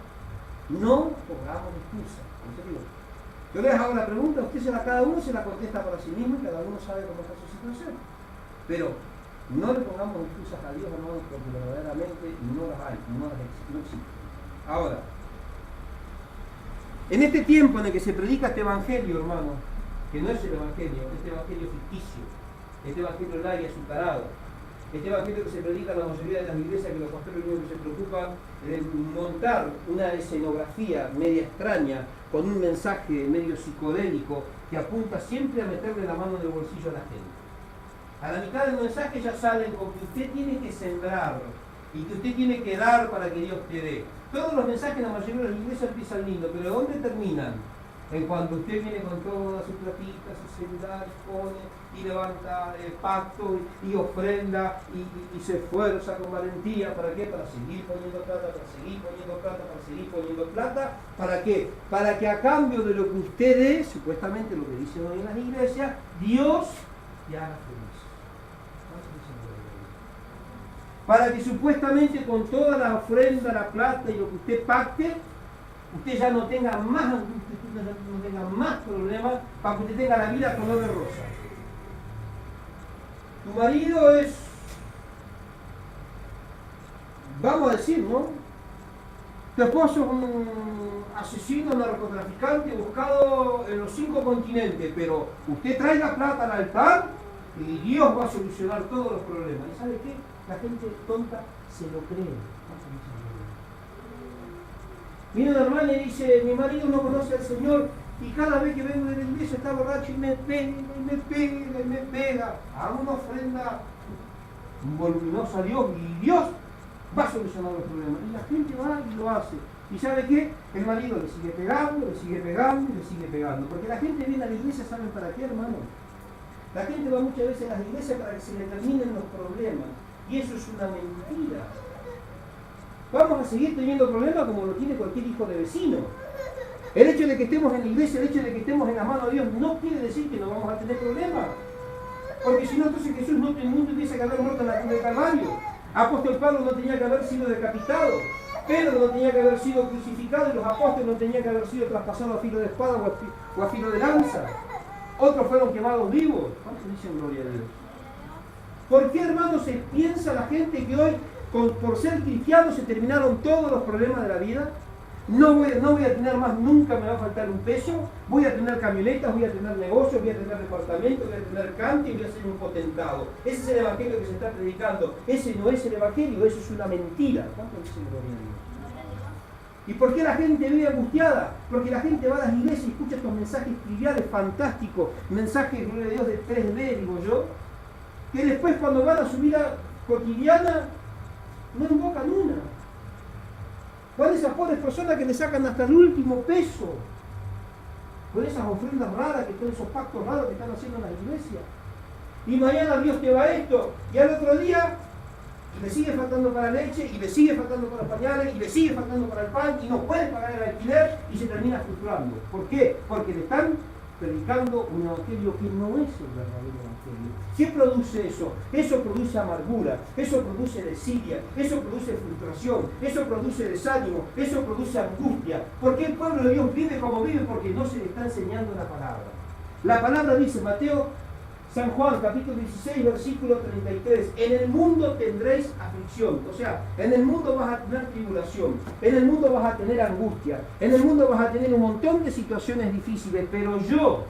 no pongamos excusas. Yo les hago la pregunta, cada uno se la contesta para sí mismo y cada uno sabe cómo está su situación. Pero no le pongamos excusas a Dios, hermano, porque verdaderamente no las hay, no existen. Ahora, en este tiempo en el que se predica este evangelio, hermano, que no es el evangelio, este evangelio ficticio, este evangelio largo y azucarado, este evangelio que se predica en la mayoría de las iglesias, que los pastores únicos se preocupan de montar una escenografía media extraña, con un mensaje medio psicodélico, que apunta siempre a meterle la mano en el bolsillo a la gente. A la mitad del mensaje ya salen con que usted tiene que sembrar y que usted tiene que dar para que Dios te dé. Todos los mensajes, la mayoría de las iglesias empiezan lindo, pero ¿dónde terminan? En cuanto usted viene con todas sus platitas, sus celulares, pone y levanta pacto y ofrenda y se esfuerza con valentía. ¿Para qué? Para seguir poniendo plata, para seguir poniendo plata, para seguir poniendo plata. ¿Para qué? Para que a cambio de lo que usted dé, supuestamente lo que dicen hoy en las iglesias, Dios te haga feliz. Para que supuestamente con toda la ofrenda, la plata y lo que usted pacte, usted ya no tenga más angustia, usted ya no tenga más problemas, para que usted tenga la vida color de rosa. Tu marido es, vamos a decir, ¿no? Tu esposo es un asesino, narcotraficante, buscado en los 5 continentes, pero usted trae la plata al altar y Dios va a solucionar todos los problemas. ¿Y sabe qué? La gente tonta se lo cree. Viene una hermana y dice, mi marido no conoce al Señor y cada vez que vengo de la iglesia está borracho y me pega, y me pega, y me pega. Hago una ofrenda voluminosa a Dios y Dios va a solucionar los problemas. Y la gente va y lo hace. ¿Y sabe qué? El marido le sigue pegando, le sigue pegando y le sigue pegando. Porque la gente viene a la iglesia, ¿saben para qué, hermano? La gente va muchas veces a las iglesias para que se le terminen los problemas. Y eso es una mentira. Vamos a seguir teniendo problemas como lo tiene cualquier hijo de vecino. El hecho de que estemos en la iglesia, el hecho de que estemos en la mano de Dios, no quiere decir que no vamos a tener problemas. Porque si no, entonces Jesús no tuviese que haber muerto en la cruz de Calvario. Apóstol Pablo no tenía que haber sido decapitado. Pedro no tenía que haber sido crucificado y los apóstoles no tenían que haber sido traspasados a filo de espada o a filo de lanza. Otros fueron quemados vivos. ¿Cuántos dicen gloria a Dios? ¿Por qué, hermanos, se piensa la gente que hoy, por ser cristianos, se terminaron todos los problemas de la vida? No voy a tener más, nunca me va a faltar un peso, voy a tener camionetas, voy a tener negocios, voy a tener departamentos, voy a tener cante y voy a ser un potentado. Ese es el evangelio que se está predicando. Ese no es el evangelio, eso es una mentira. ¿Cuánto dicen gloria a Dios? ¿Y por qué la gente vive angustiada? Porque la gente va a las iglesias y escucha estos mensajes triviales, fantásticos, mensajes, gloria a Dios, de 3D, digo yo, que después cuando van a su vida cotidiana no invocan una. Van esas pobres personas que le sacan hasta el último peso con esas ofrendas raras, con esos pactos raros que están haciendo en las iglesias. Y mañana Dios te va esto, y al otro día le sigue faltando para la leche, y le sigue faltando para los pañales, y le sigue faltando para el pan, y no puede pagar el alquiler, y se termina frustrando. ¿Por qué? Porque le están predicando un evangelio que no es el verdadero evangelio. ¿Qué produce eso? Eso produce amargura, eso produce desidia, eso produce frustración, eso produce desánimo, eso produce angustia. ¿Por qué el pueblo de Dios vive como vive? Porque no se le está enseñando la palabra. La palabra dice, San Juan, capítulo 16, versículo 33, en el mundo tendréis aflicción, o sea, en el mundo vas a tener tribulación, en el mundo vas a tener angustia, en el mundo vas a tener un montón de situaciones difíciles, pero yo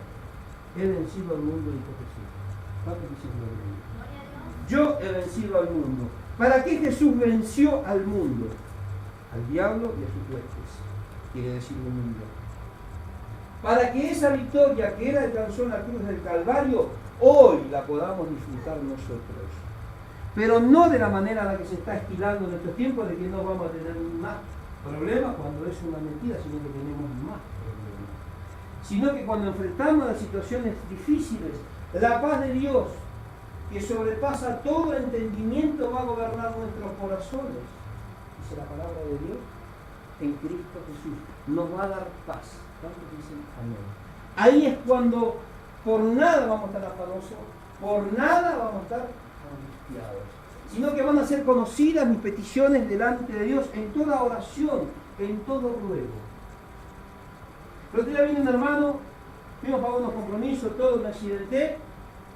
he vencido al mundo, dijo Jesús. ¿Cuánto dice gloria a Dios? Yo he vencido al mundo. ¿Para qué Jesús venció al mundo? Al diablo y a sus huestes, quiere decir el mundo. Para que esa victoria que él alcanzó en la cruz del Calvario, hoy la podamos disfrutar nosotros. Pero no de la manera en la que se está estilando en estos tiempos, de que no vamos a tener más problemas cuando es una mentira, sino que tenemos más problemas. Sino que cuando enfrentamos las situaciones difíciles, la paz de Dios, que sobrepasa todo entendimiento, va a gobernar nuestros corazones. Dice la palabra de Dios, en Cristo Jesús, nos va a dar paz. ¿Cuántos dicen amén? Ahí es cuando por nada vamos a estar afanosos, por nada vamos a estar angustiados, sino que van a ser conocidas mis peticiones delante de Dios en toda oración, en todo ruego. El otro día vino un hermano, fuimos a pagar unos compromisos, todo, me accidenté,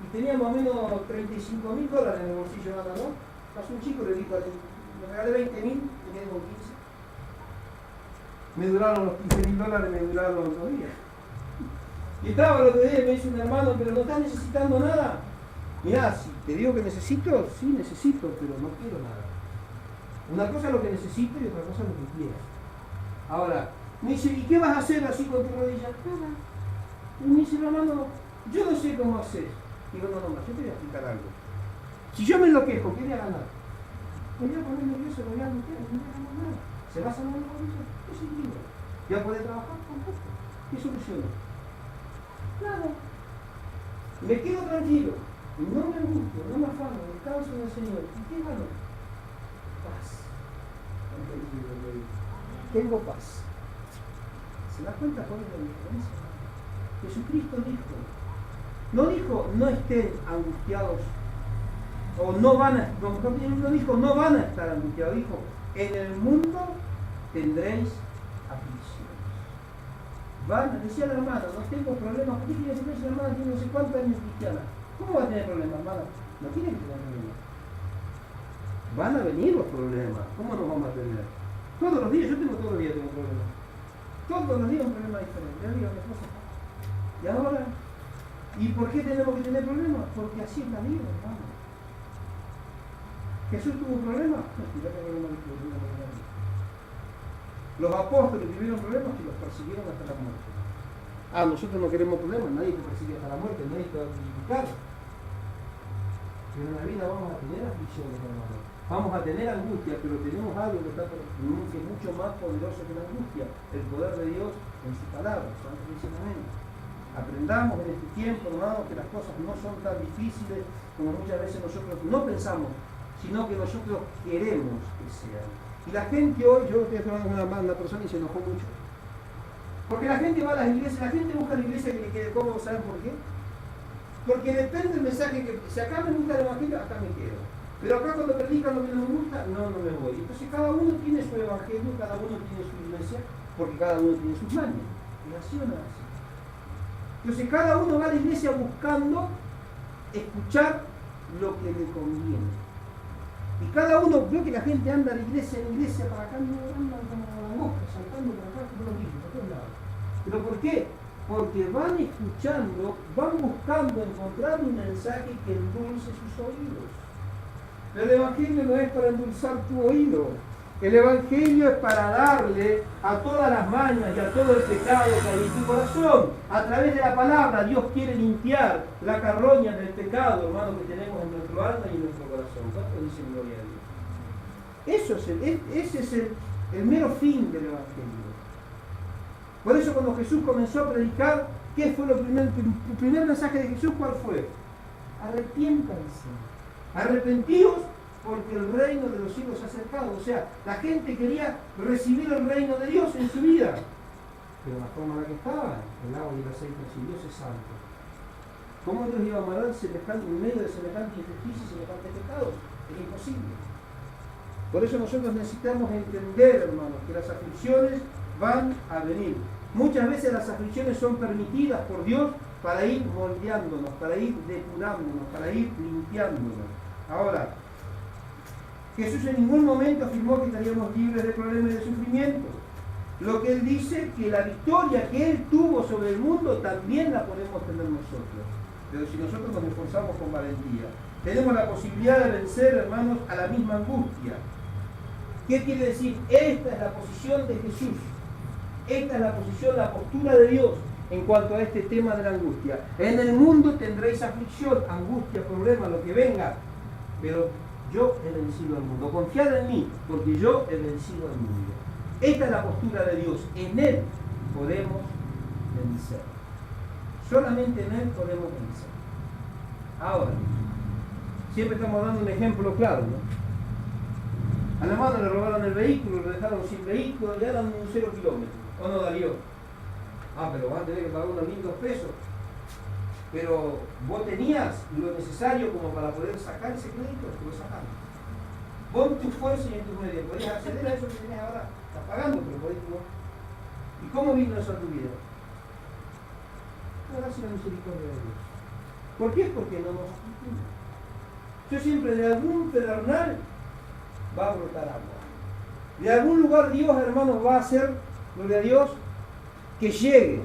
y tenía más o menos $35.000 en el bolsillo nada, ¿no? Pasó un chico, le dijo, me regalé 20.000, me quedé con 15. Me duraron los $15.000, me duraron los 2 días. Y estaba el otro día y me dice un hermano, pero no estás necesitando nada. Mirá, si te digo que necesito, sí necesito, pero no quiero nada. Una cosa es lo que necesito y otra cosa es lo que quiero. Ahora, me dice, ¿y qué vas a hacer así con tu rodilla? Nada. Y me dice, hermano, yo no sé cómo hacer, Digo, no, yo te voy a explicar algo. Si yo me enloquejo, ¿qué voy a ganar? Me voy a poner nervioso, me voy a bloquear, no voy a ganar nada. ¿Se va a sanar la condición? Yo soy libre. ¿Voy a poder trabajar? Tampoco. ¿Qué solución? Nada. Me quedo tranquilo. No me angustio, no me afano, descanso en el Señor. ¿Y qué gano? Paz. Tengo paz. ¿Se da cuenta cuál es la diferencia? Jesucristo dijo, no estén angustiados, o no van a, no dijo, no van a estar angustiados, dijo, en el mundo tendréis aflicciones. Decía la hermana, no tengo problemas. ¿Por qué quiere decir que la hermana tiene no sé cuántos años cristiana? ¿Cómo va a tener problemas, hermana? No tiene que tener problemas. Van a venir los problemas. ¿Cómo los vamos a tener? Todos los días, yo todos los días tengo problemas. Todos los días un problema diferente. Ya digo, mi esposa. Y ahora, ¿y por qué tenemos que tener problemas? Porque así es la vida, hermano. ¿Jesús tuvo problemas? No, si ya tengo problemas. Los apóstoles tuvieron problemas y los persiguieron hasta la muerte. Ah, nosotros no queremos problemas, nadie te persigue hasta la muerte, nadie te va a criticar. Pero en la vida vamos a tener aflicciones, hermano. Vamos a tener angustia, pero tenemos algo que es mucho más poderoso que la angustia, el poder de Dios en su palabra. Santos dicen amén. Aprendamos en este tiempo, hermano, que las cosas no son tan difíciles como muchas veces nosotros no pensamos, sino que nosotros queremos que sean. Y la gente hoy, yo estoy hablando con una persona y se enojó mucho. Porque la gente va a las iglesias, la gente busca la iglesia que le quede cómodo, ¿saben por qué? Porque depende del mensaje que, si acá me gusta el evangelio, acá me quedo. Pero acá cuando predican lo que no me gusta, no me voy. Entonces cada uno tiene su evangelio, cada uno tiene su iglesia, porque cada uno tiene sus mañas. Y así o no así. Entonces cada uno va a la iglesia buscando escuchar lo que le conviene. Y cada uno, veo que la gente anda de iglesia en iglesia para acá, no andan como langostas, saltando por acá, por los libros, por todos lados. ¿Pero por qué? Porque van escuchando, van buscando encontrar un mensaje que endulce sus oídos. Pero el evangelio no es para endulzar tu oído. El evangelio es para darle a todas las mañas y a todo el pecado que hay en tu corazón. A través de la palabra Dios quiere limpiar la carroña del pecado, hermano, que tenemos en nuestro alma y en nuestro corazón. ¿Cuánto dicen gloria a Dios? Ese es el mero fin del evangelio. Por eso cuando Jesús comenzó a predicar, ¿qué fue el primer mensaje de Jesús? ¿Cuál fue? Arrepiéntanse. Arrepentíos porque el reino de los cielos se ha acercado. O sea, la gente quería recibir el reino de Dios en su vida. Pero la forma en la que estaba, el agua y el aceite, si Dios es santo. ¿Cómo Dios iba a amar en medio de semejante injusticia y semejantes pecados? Es imposible. Por eso nosotros necesitamos entender, hermanos, que las aflicciones van a venir. Muchas veces las aflicciones son permitidas por Dios para ir moldeándonos, para ir depurándonos, para ir limpiándonos. Ahora, Jesús en ningún momento afirmó que estaríamos libres de problemas y de sufrimiento. Lo que Él dice, que la victoria que Él tuvo sobre el mundo también la podemos tener nosotros. Pero si nosotros nos esforzamos con valentía, tenemos la posibilidad de vencer, hermanos, a la misma angustia. ¿Qué quiere decir? Esta es la posición de Jesús. Esta es la posición, la postura de Dios en cuanto a este tema de la angustia. En el mundo tendréis aflicción, angustia, problema, lo que venga. Pero yo he vencido al mundo. Confiad en mí, porque yo he vencido al mundo. Esta es la postura de Dios. En Él podemos vencer. Solamente en Él podemos vencer. Ahora, siempre estamos dando un ejemplo claro, ¿no? A la mano le robaron el vehículo, le dejaron sin vehículo, le dan un 0 kilómetro. ¿O no, Darío? Ah, pero van a tener que pagar unos lindos pesos. Pero vos tenías lo necesario como para poder sacar ese crédito, lo sacamos. Vos tu fuerza y en tus medios podías acceder a eso que tenés ahora. Estás pagando, pero podés no. ¿Y cómo vino eso a tu vida? La gracia y la misericordia de Dios. ¿Por qué? Porque no nos afligimos. Yo siempre de algún pedernal va a brotar agua. De algún lugar Dios, hermanos, va a hacer, gloria a Dios, que llegue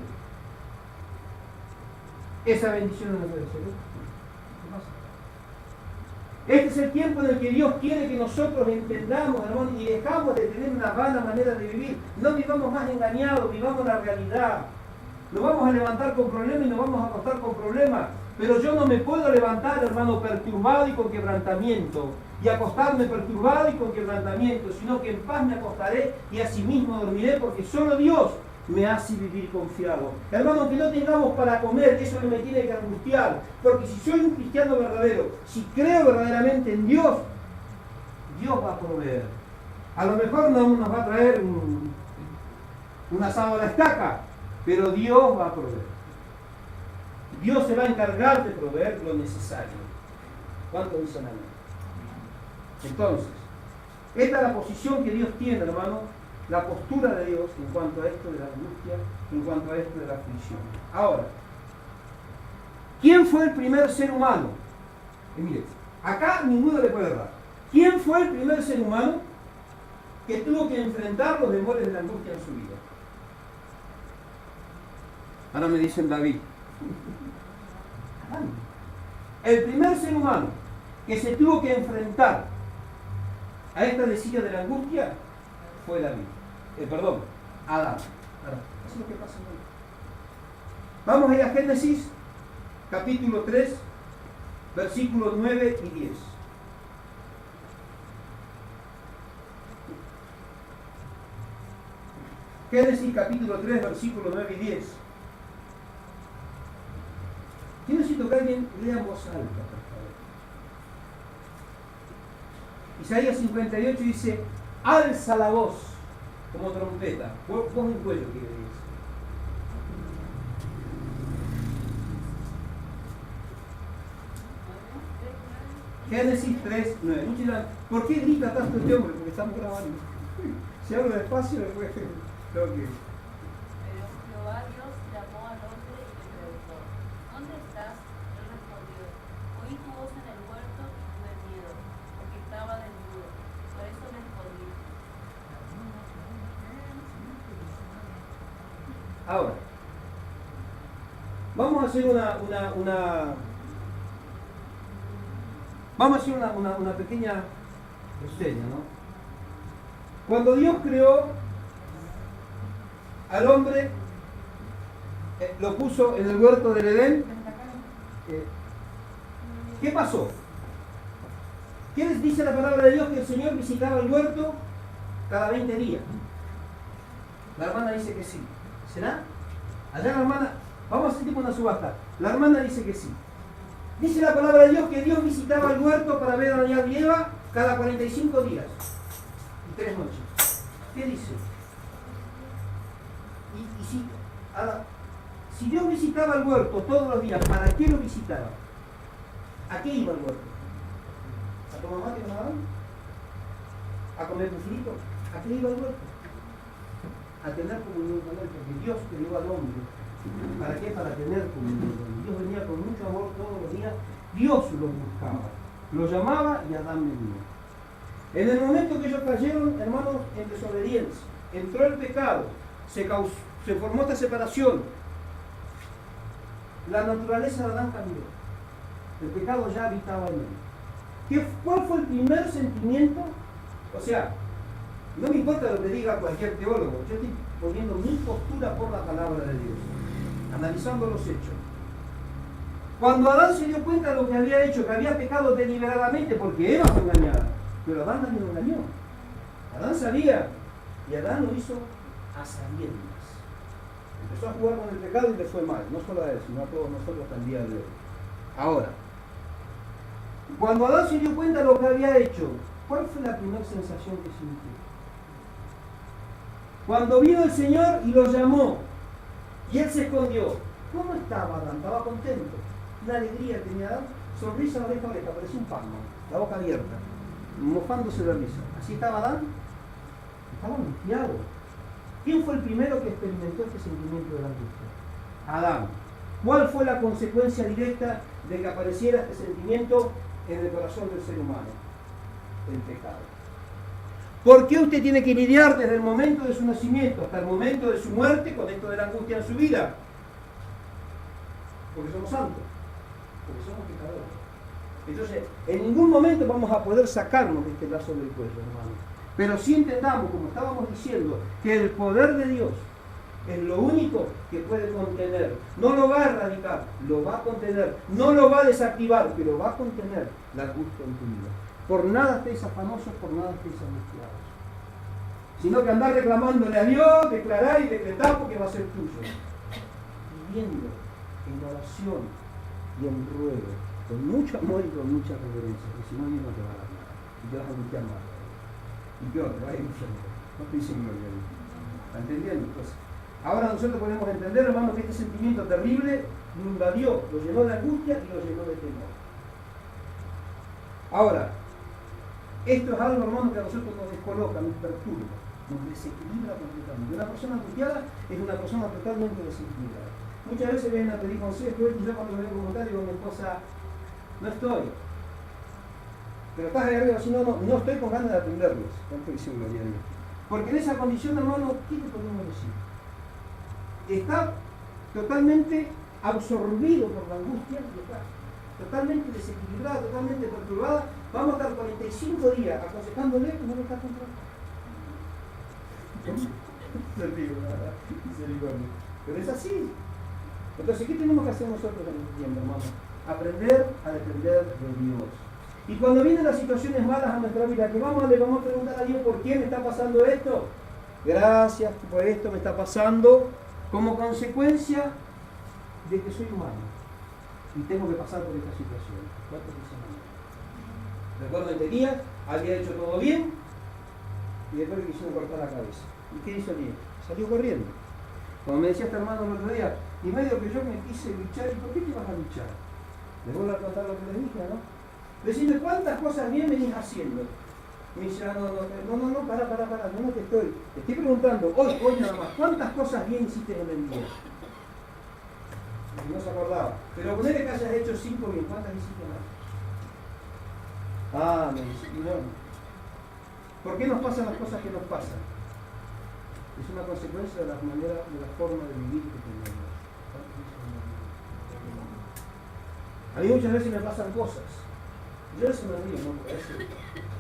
esa bendición en nuestro cielo. ¿Qué pasa? Este es el tiempo en el que Dios quiere que nosotros entendamos, hermanos, y dejamos de tener una vana manera de vivir. No vivamos más engañados, vivamos la realidad. Nos vamos a levantar con problemas y nos vamos a acostar con problemas. Pero yo no me puedo levantar, hermano, perturbado y con quebrantamiento, y acostarme perturbado y con quebrantamiento, sino que en paz me acostaré y asimismo dormiré, porque solo Dios me hace vivir confiado. Hermano, que no tengamos para comer, eso no me tiene que angustiar, porque si soy un cristiano verdadero, si creo verdaderamente en Dios, Dios va a proveer. A lo mejor no nos va a traer un asado a la estaca, pero Dios va a proveer. Dios se va a encargar de proveer lo necesario. ¿Cuánto dicen amén? Entonces, esta es la posición que Dios tiene, hermano, la postura de Dios en cuanto a esto de la angustia, en cuanto a esto de la aflicción. Ahora, ¿quién fue el primer ser humano? Mire, acá ninguno le puede errar. ¿Quién fue el primer ser humano que tuvo que enfrentar los demonios de la angustia en su vida? Ahora me dicen David. El primer ser humano que se tuvo que enfrentar a esta desidia de la angustia fue David. Adán. Eso es lo que pasa hoy. Vamos a ir a Génesis, capítulo 3, versículos 9 y 10. Génesis, capítulo 3, versículos 9 y 10. Yo necesito que alguien lea en voz alta, por favor. Isaías 58 dice: alza la voz como trompeta. Voz en cuello, quiere decir. Génesis 3, 9. Muchos dirán, ¿por qué grita tanto este hombre? Porque estamos grabando. Si hablo despacio, después creo que... Pero Jehová Dios llamó al hombre y le preguntó: ¿dónde estás? Él respondió: oí tu voz en el huerto y tuve miedo, porque estaba desnudo. Por eso me escondí. Ahora, vamos a hacer una pequeña reseña, ¿no? Cuando Dios creó al hombre, lo puso en el huerto del Edén, ¿qué pasó? ¿Qué les dice la palabra de Dios? Que el Señor visitaba el huerto cada 20 días. La hermana dice que sí. ¿Será? Allá la hermana, vamos a hacer tipo una subasta. La hermana dice que sí. Dice la palabra de Dios que Dios visitaba el huerto para ver a Adán y Eva cada 45 días y 3 noches. ¿Qué dice? Si Dios visitaba el huerto todos los días, ¿para qué lo visitaba? ¿A qué iba el huerto? ¿A tomar mate con Adán? ¿A comer puchilito? ¿A qué iba el huerto? A tener comunión con él, porque Dios creó al hombre. ¿Para qué? Para tener comunión con él. Dios venía con mucho amor todos los días. Dios lo buscaba, lo llamaba y Adán venía. En el momento que ellos cayeron, hermanos, en desobediencia, entró el pecado, se formó esta separación. La naturaleza de Adán cambió. El pecado ya habitaba en él. ¿Cuál fue el primer sentimiento? O sea, no me importa lo que diga cualquier teólogo, yo estoy poniendo mi postura por la palabra de Dios, analizando los hechos. Cuando Adán se dio cuenta de lo que había hecho, que había pecado deliberadamente, porque Eva fue engañada, pero Adán también lo engañó. Adán sabía, y Adán lo hizo a sabiendas. Empezó a jugar con el pecado y le fue mal, no solo a él, sino a todos nosotros hasta el día de hoy. Ahora, cuando Adán se dio cuenta de lo que había hecho, ¿cuál fue la primera sensación que sintió? Cuando vino el Señor y lo llamó, y él se escondió, ¿cómo estaba Adán? Estaba contento. Una alegría tenía Adán, sonrisa de oreja a oreja, parecía un Pac-Man, la boca abierta, mofándose de risa. ¿Así estaba Adán? Estaba angustiado. ¿Quién fue el primero que experimentó este sentimiento de la angustia? Adán. ¿Cuál fue la consecuencia directa de que apareciera este sentimiento en el corazón del ser humano? El pecado. ¿Por qué usted tiene que lidiar desde el momento de su nacimiento hasta el momento de su muerte con esto de la angustia en su vida? Porque somos santos, porque somos pecadores. Entonces, en ningún momento vamos a poder sacarnos de este lazo del cuello, hermano. Pero sí entendamos, como estábamos diciendo, que el poder de Dios Es lo único que puede contener. No lo va a erradicar, lo va a contener. No lo va a desactivar, pero va a contener la angustia en tu vida. Por nada estéis afanosos, por nada estéis angustiados. Sino que andar reclamándole a Dios, declarar y decretar porque va a ser tuyo. Viviendo en oración y en ruego, con mucho amor y con mucha reverencia, porque si no, Dios no te va a dar nada. Y te vas a angustiar más. Y peor, te vas a ir infierno. No estoy diciendo gloria a Dios. ¿Está entendiendo? Pues, ahora nosotros podemos entender, hermanos, que este sentimiento terrible lo invadió, lo llenó de angustia y lo llenó de temor. Ahora, esto es algo, hermanos, que a nosotros nos descoloca, nos perturba, nos desequilibra completamente. Una persona angustiada es una persona totalmente desequilibrada. Muchas veces vienen a pedir consejos, yo cuando me vengo a contar digo a mi esposa, no estoy. Pero estás ahí arriba, si no estoy con ganas de atenderlos. No estoy diciendo gloria a Dios. Porque en esa condición, hermano, ¿qué te podemos decir? Está totalmente absorbido por la angustia y está totalmente desequilibrada, totalmente perturbada. Vamos a estar 45 días aconsejándole que no lo está controlando. Pero es así. Entonces, ¿qué tenemos que hacer nosotros en este tiempo, hermano? Aprender a depender de Dios. Y cuando vienen las situaciones malas a nuestra vida, que le vamos a preguntar a Dios por qué me está pasando esto. Gracias por esto me está pasando como consecuencia de que soy humano y tengo que pasar por esta situación. ¿Cuántos dicen amén? Recuerdo que tenía, había hecho todo bien y después le quisieron cortar la cabeza. ¿Y qué hizo Elías? Salió corriendo. Como me decía este hermano el otro día, y medio que yo me quise luchar, ¿y por qué te vas a luchar? Les vuelvo a contar lo que les dije, ¿no? Decirme cuántas cosas bien venís haciendo. Me dice, para, no te estoy preguntando, hoy nada más, ¿cuántas cosas bien hiciste en el día? Y no se acordaba. Pero ponele que hayas hecho 5 bien, ¿cuántas hiciste mal? Me dice, no. ¿Por qué nos pasan las cosas que nos pasan? Es una consecuencia de la manera, de la forma de vivir que tenemos. A mí muchas veces me pasan cosas. Yo se me río, ¿no?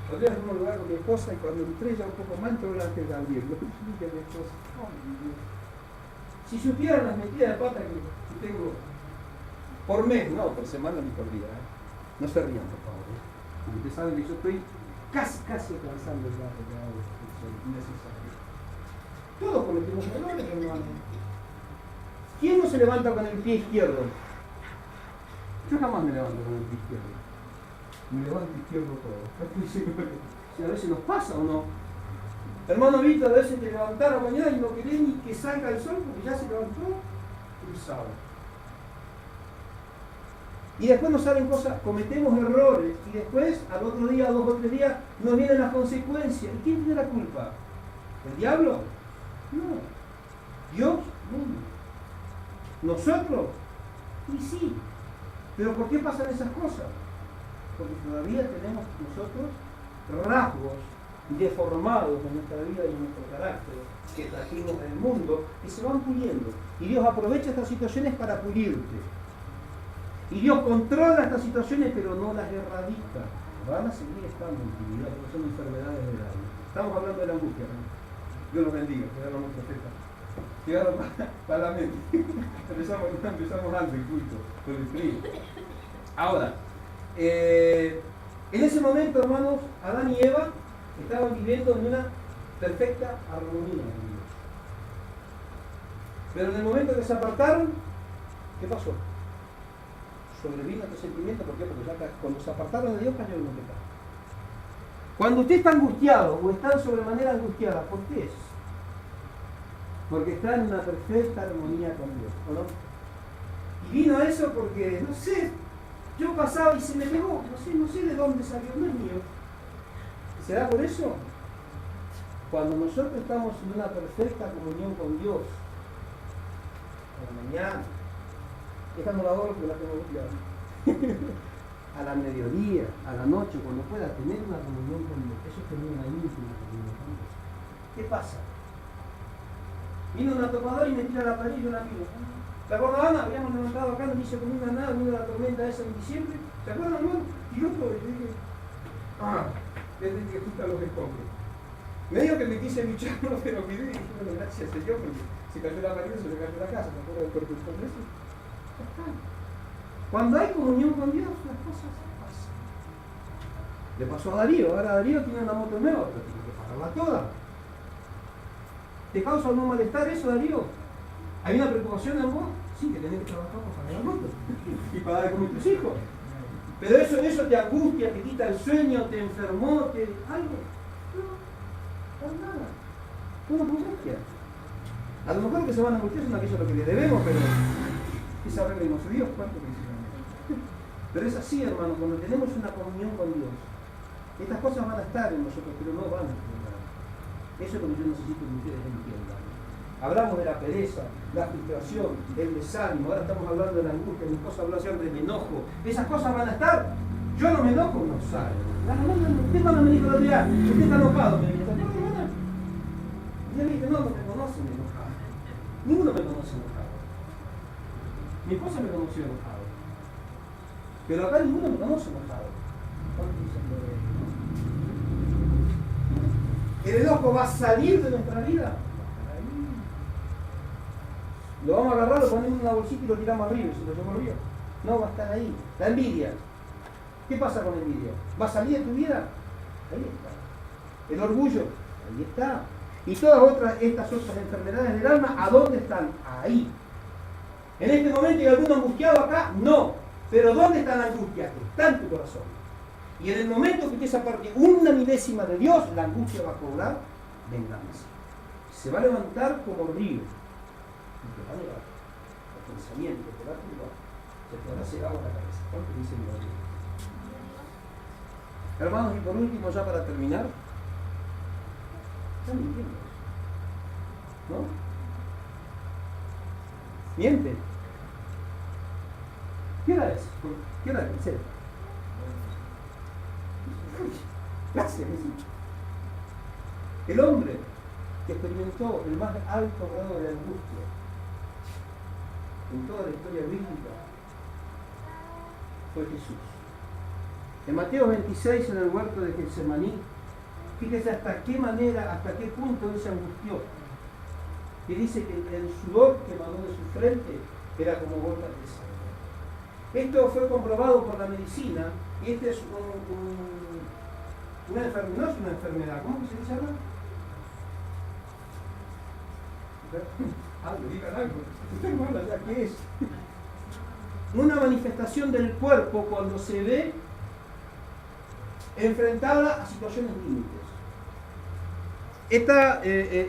Otro día en un lugar con mi esposa y cuando entré ya un poco más entró el ángel Gabriel. Lo que explica mi esposa. Si supieran las metidas de pata que tengo por mes, no, por semana ni por día. No se rían, por favor. Porque ustedes saben que yo estoy casi alcanzando ya el necesario. Todos cometimos errores, hermano. ¿Quién no se levanta con el pie izquierdo? Yo jamás me levanto con el pie izquierdo. Me levanto izquierdo todo. Si a veces nos pasa o no. Hermano Víctor, a veces te levantaron mañana y no querés ni que salga el sol porque ya se levantó cruzado. Y después nos salen cosas, cometemos errores y después al otro día, 2 o 3 días, nos vienen las consecuencias. ¿Y quién tiene la culpa? ¿El diablo? No. Dios mismo. ¿Nosotros? Y sí. ¿Pero por qué pasan esas cosas? Porque todavía tenemos nosotros rasgos deformados en nuestra vida y en nuestro carácter que trajimos del mundo y se van puliendo. Y Dios aprovecha estas situaciones para pulirte. Y Dios controla estas situaciones pero no las erradica. Van a seguir estando en tu vida porque son enfermedades del alma. Estamos hablando de la angustia, ¿no? Dios los bendiga, quedaron los profetas. Quedaron para la mente. Empezamos antes el culto, por el frío. Ahora, en ese momento, hermanos, Adán y Eva estaban viviendo en una perfecta armonía con Dios. Pero en el momento que se apartaron, ¿qué pasó? Sobrevino este sentimiento, ¿por qué? Porque ya cuando se apartaron de Dios cayó en un pecado. Cuando usted está angustiado o está sobremanera angustiada, ¿por qué es? Porque está en una perfecta armonía con Dios, ¿o no? Y vino eso porque, no sé, yo pasaba y se me pegó, no sé de dónde salió, no es mío. ¿Será por eso? Cuando nosotros estamos en una perfecta comunión con Dios, a la mañana, dejando la hora que la tengo que a la mediodía, a la noche, cuando pueda tener una comunión con Dios, eso es tener una íntima comunión con Dios. ¿Qué pasa? Vino una tomadora y me tira la planilla y una amigo. ¿Se acuerdan, Ana? Habíamos levantado acá, no hice con una nada, vino la tormenta esa en diciembre. ¿Se acuerdan, hermano? Y yo todo, y dije, desde que juntan los escombros. Medio que me quise lucharlo, pero olvidé y dije, bueno, gracias Señor, porque Se cayó la pared, se le cayó la casa, ¿te acuerdas del corruptor de eso? Cuando hay comunión con Dios, las cosas pasan. Le pasó a Darío, ahora Darío tiene una moto nueva, pero tiene que pagarla toda. ¿Te causa algún malestar eso, Darío? ¿Hay una preocupación en vos? Sí, que tenés que trabajar para pagar la moto y para dar con tus hijos. Pero eso te angustia, te quita el sueño, te enfermó, algo. No nada. Una angustia. A lo mejor lo que se van a angustiar es aquello a lo que le debemos, pero esa regla y no se Dios, ¿cuánto que dice? Pero es así, hermano, cuando tenemos una comunión con Dios, estas cosas van a estar en nosotros, pero no van a estar. Eso es lo que yo necesito que ustedes entiendan. Hablamos de la pereza, la frustración, el desánimo, ahora estamos hablando de la angustia, mi esposa habló siempre del enojo. Esas cosas van a estar. Yo no me enojo, no sabe. Usted cuando me dijo el otro día, usted está enojado, me dijo, y él dice, no me conocen enojado. Ninguno me conoce enojado. Mi esposa me conoció enojado. Pero acá ninguno me conoce enojado. ¿El enojo va a salir de nuestra vida? Lo vamos a agarrar, lo ponemos en una bolsita y lo tiramos arriba, y se lo llevamos arriba. No, va a estar ahí. La envidia. ¿Qué pasa con la envidia? ¿Va a salir de tu vida? Ahí está. El orgullo. Ahí está. Y todas estas otras enfermedades del alma, ¿a dónde están? Ahí. En este momento hay alguno angustiado acá, no. Pero ¿dónde está la angustia? Está en tu corazón. Y en el momento que usted se aparte una milésima de Dios, la angustia va a cobrar venganza. Se va a levantar como río. Y te va a llevar los pensamientos, te va a turbar. Se te va a hacer agua en la cabeza. ¿Cuánto dice mi Dios? Hermanos, y por último, ya para terminar, están mintiendo. ¿No? Miente. ¿Qué hora es? ¿Qué hora es? Gracias. El hombre que experimentó el más alto grado de angustia en toda la historia bíblica fue Jesús. En Mateo 26, en el huerto de Getsemaní, fíjese hasta qué manera, hasta qué punto él se angustió. Que dice que el sudor que emanó de su frente era como gotas de sangre. Esto fue comprobado por la medicina, y este es una enfermedad, no es una enfermedad, ¿cómo que se llama? Digan algo. Usted no habla ya, ¿qué es? Una manifestación del cuerpo cuando se ve enfrentada a situaciones límites.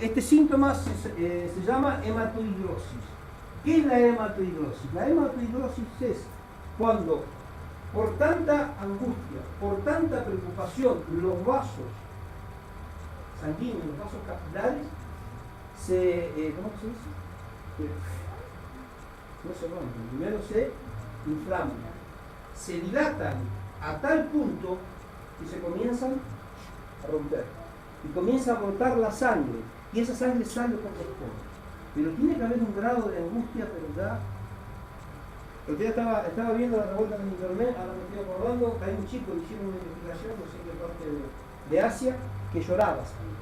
Este síntoma se llama hematohidrosis. ¿Qué es la hematohidrosis? La hematohidrosis es cuando por tanta angustia, por tanta preocupación, los vasos sanguíneos, los vasos capilares, ¿cómo se dice? No se rompen, primero se inflaman, se dilatan a tal punto que se comienzan a romper y comienza a brotar la sangre y esa sangre sale por los poros. Pero tiene que haber un grado de angustia, pero ya. El día estaba viendo la revuelta en internet, ahora me estoy acordando, hay un chico que hicieron una investigación, no sé qué parte de Asia, que lloraba sangre.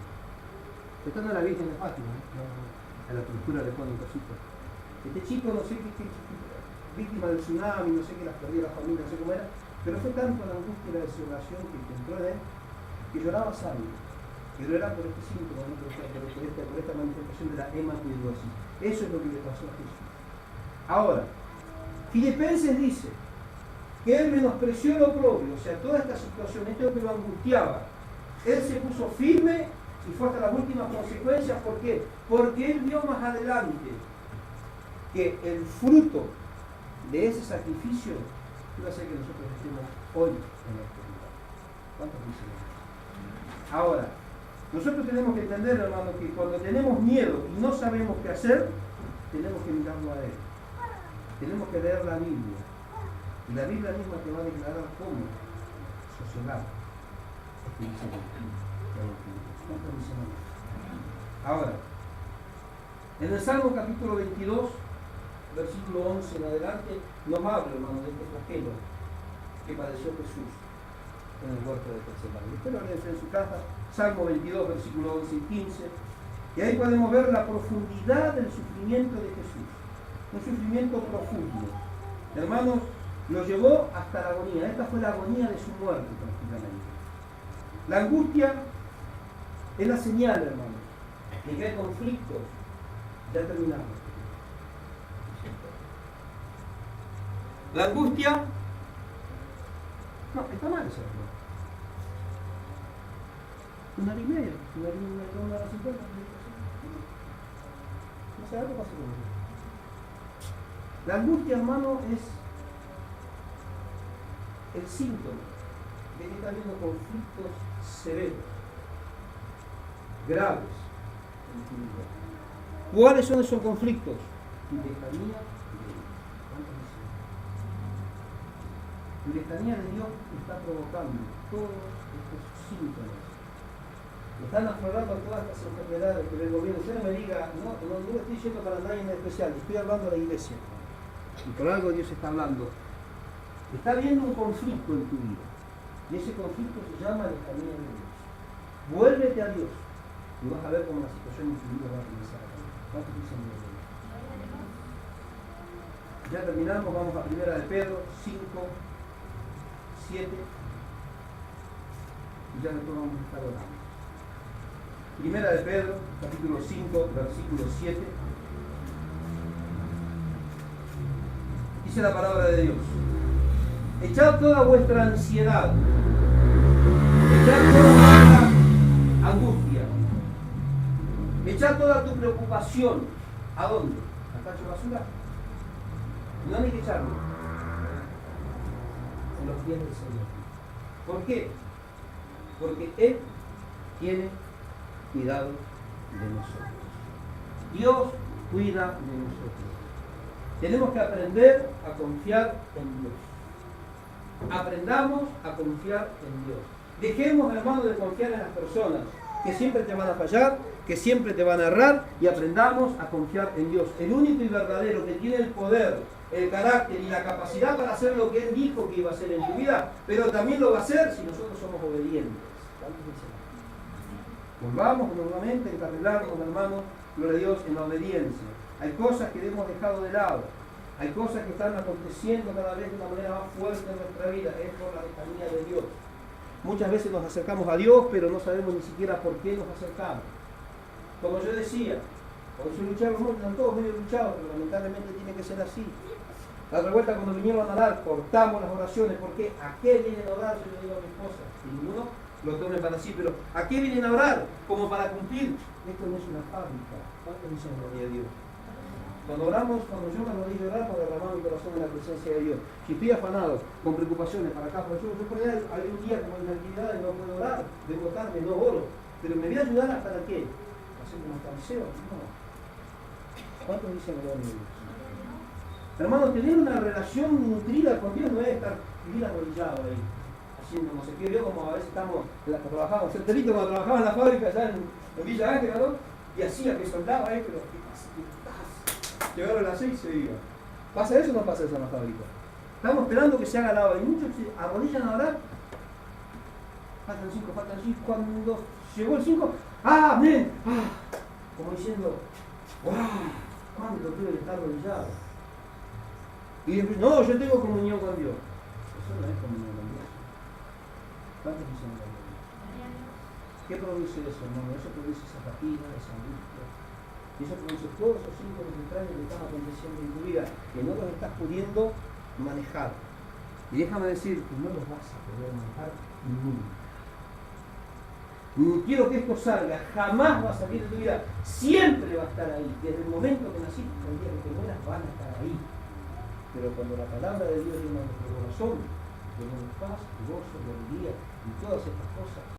Estando en la Virgen de Fátima, a la cultura le ponen cositas. Este chico, no sé qué, víctima del tsunami, no sé qué, las perdió la familia, no sé cómo era, pero fue tanto la angustia y la desolación que entró en él, que lloraba sangre. Pero era por este síntoma, ¿no? por esta manifestación de la hematohidrosis. Eso es lo que le pasó a Jesús. Ahora, Filipenses dice que él menospreció lo propio, o sea, toda esta situación, esto que lo angustiaba, él se puso firme y fue hasta las últimas consecuencias. ¿Por qué? Porque él vio más adelante que el fruto de ese sacrificio iba a ser que nosotros estemos hoy en la eternidad. ¿Cuántos dicen eso? Ahora, nosotros tenemos que entender, hermano, que cuando tenemos miedo y no sabemos qué hacer, tenemos que mirarlo a él. Tenemos que leer la Biblia. Y la Biblia misma te va a declarar cómo sosegar. Ahora, en el Salmo capítulo 22, versículo 11 en adelante, nos habla, hermano, de este flagelo que padeció Jesús en el huerto de Getsemaní. Usted lo lee en su casa, Salmo 22, versículo 11 y 15. Y ahí podemos ver la profundidad del sufrimiento de Jesús. Un sufrimiento profundo. Hermanos, lo llevó hasta la agonía. Esta fue la agonía de su muerte prácticamente. La angustia es la señal, hermanos, de que hay conflictos. Ya terminamos. La angustia, no, está mal eso. Una hora y media, una hora 50. No sé, algo pasa con eso. La angustia, hermano, es el síntoma de que está habiendo conflictos severos, graves en tu vida. ¿Cuáles son esos conflictos? Tu lejanía de Dios. Tu lejanía de Dios está provocando todos estos síntomas. Están aflorando todas estas enfermedades que el gobierno. Usted no me diga, no lo estoy diciendo para nadie en especial, estoy hablando a la iglesia. Y por algo Dios está hablando. Está habiendo un conflicto en tu vida. Y ese conflicto se llama lejanía de Dios. Vuélvete a Dios. Y vas a ver cómo la situación en tu vida va a comenzar a cambiar. ¿Cuántos dicen de Dios? Ya terminamos, vamos a 1 de Pedro 5, 7. Y ya después vamos a estar orando. 1 de Pedro, capítulo 5, versículo 7. Dice la palabra de Dios: echad toda vuestra ansiedad, echad toda vuestra angustia, echad toda tu preocupación. ¿A dónde? ¿Al tacho de basura? No hay que echarlo. En los pies del Señor. ¿Por qué? Porque Él tiene cuidado de nosotros. Dios cuida de nosotros. Tenemos que aprender a confiar en Dios. Aprendamos a confiar en Dios. Dejemos, hermanos, de confiar en las personas que siempre te van a fallar, que siempre te van a errar, y aprendamos a confiar en Dios. El único y verdadero que tiene el poder, el carácter y la capacidad para hacer lo que Él dijo que iba a hacer en tu vida, pero también lo va a hacer si nosotros somos obedientes. Volvamos nuevamente a encarrilarnos, hermanos, gloria a Dios, en la obediencia. Hay cosas que hemos dejado de lado. Hay cosas que están aconteciendo cada vez de una manera más fuerte en nuestra vida. Es por la lejanía de Dios. Muchas veces nos acercamos a Dios, pero no sabemos ni siquiera por qué nos acercamos. Como yo decía, cuando se lucharon, están todos medio luchados, pero lamentablemente tiene que ser así. La otra vuelta, cuando vinieron a orar, cortamos las oraciones. ¿Por qué? ¿A qué vienen a orar? Yo le digo a mi esposa, y ninguno lo tome para sí, pero ¿a qué vienen a orar? Como para cumplir. Esto no es una fábrica. ¿Cuántos dicen gloria a Dios? Cuando oramos, cuando yo me arrodillo a orar, para derramar mi corazón en la presencia de Dios. Si estoy afanado, con preocupaciones para acá, para yo por ahí hay un día como en la actividad y no puedo orar, debo tarde, no oro. Pero me voy a ayudar hasta qué? ¿Hacer como fariseo? No. ¿Cuántos dicen gloria a Dios? Hermanos, tener una relación nutrida con Dios no es estar bien arrodillado ahí, haciendo no sé qué. Yo como a veces trabajamos, el Telito cuando trabajaba en la fábrica allá en Villa Ángela, ¿no? Y hacía que soldaba ahí, pero ¿qué pasa? Llegaron a las 6 y se iba. ¿Pasa eso o no pasa eso en la fábrica? Estamos esperando que se haga la obra y muchos se arrodillan a orar. Faltan 5, faltan 5. Cuando llegó el 5, ¡ah, amén! ¡Ah! Como diciendo, ¡wow! ¿Cuánto tuve que estar arrodillado? Y después, no, yo tengo comunión con Dios. Eso no es comunión con Dios. ¿Cuántos dicen con Dios? ¿Qué produce eso, hermano? Eso produce esa fatiga, esa angustia. Y eso produce todos esos síntomas extraños que están aconteciendo en tu vida, que no los estás pudiendo manejar. Y déjame decir que no los vas a poder manejar nunca. Quiero que esto salga, jamás va a salir de tu vida, siempre va a estar ahí. Desde el momento que naciste hasta el día que te mueras van a estar ahí. Pero cuando la palabra de Dios llena nuestro corazón, tenemos paz, gozo, alegría y todas estas cosas.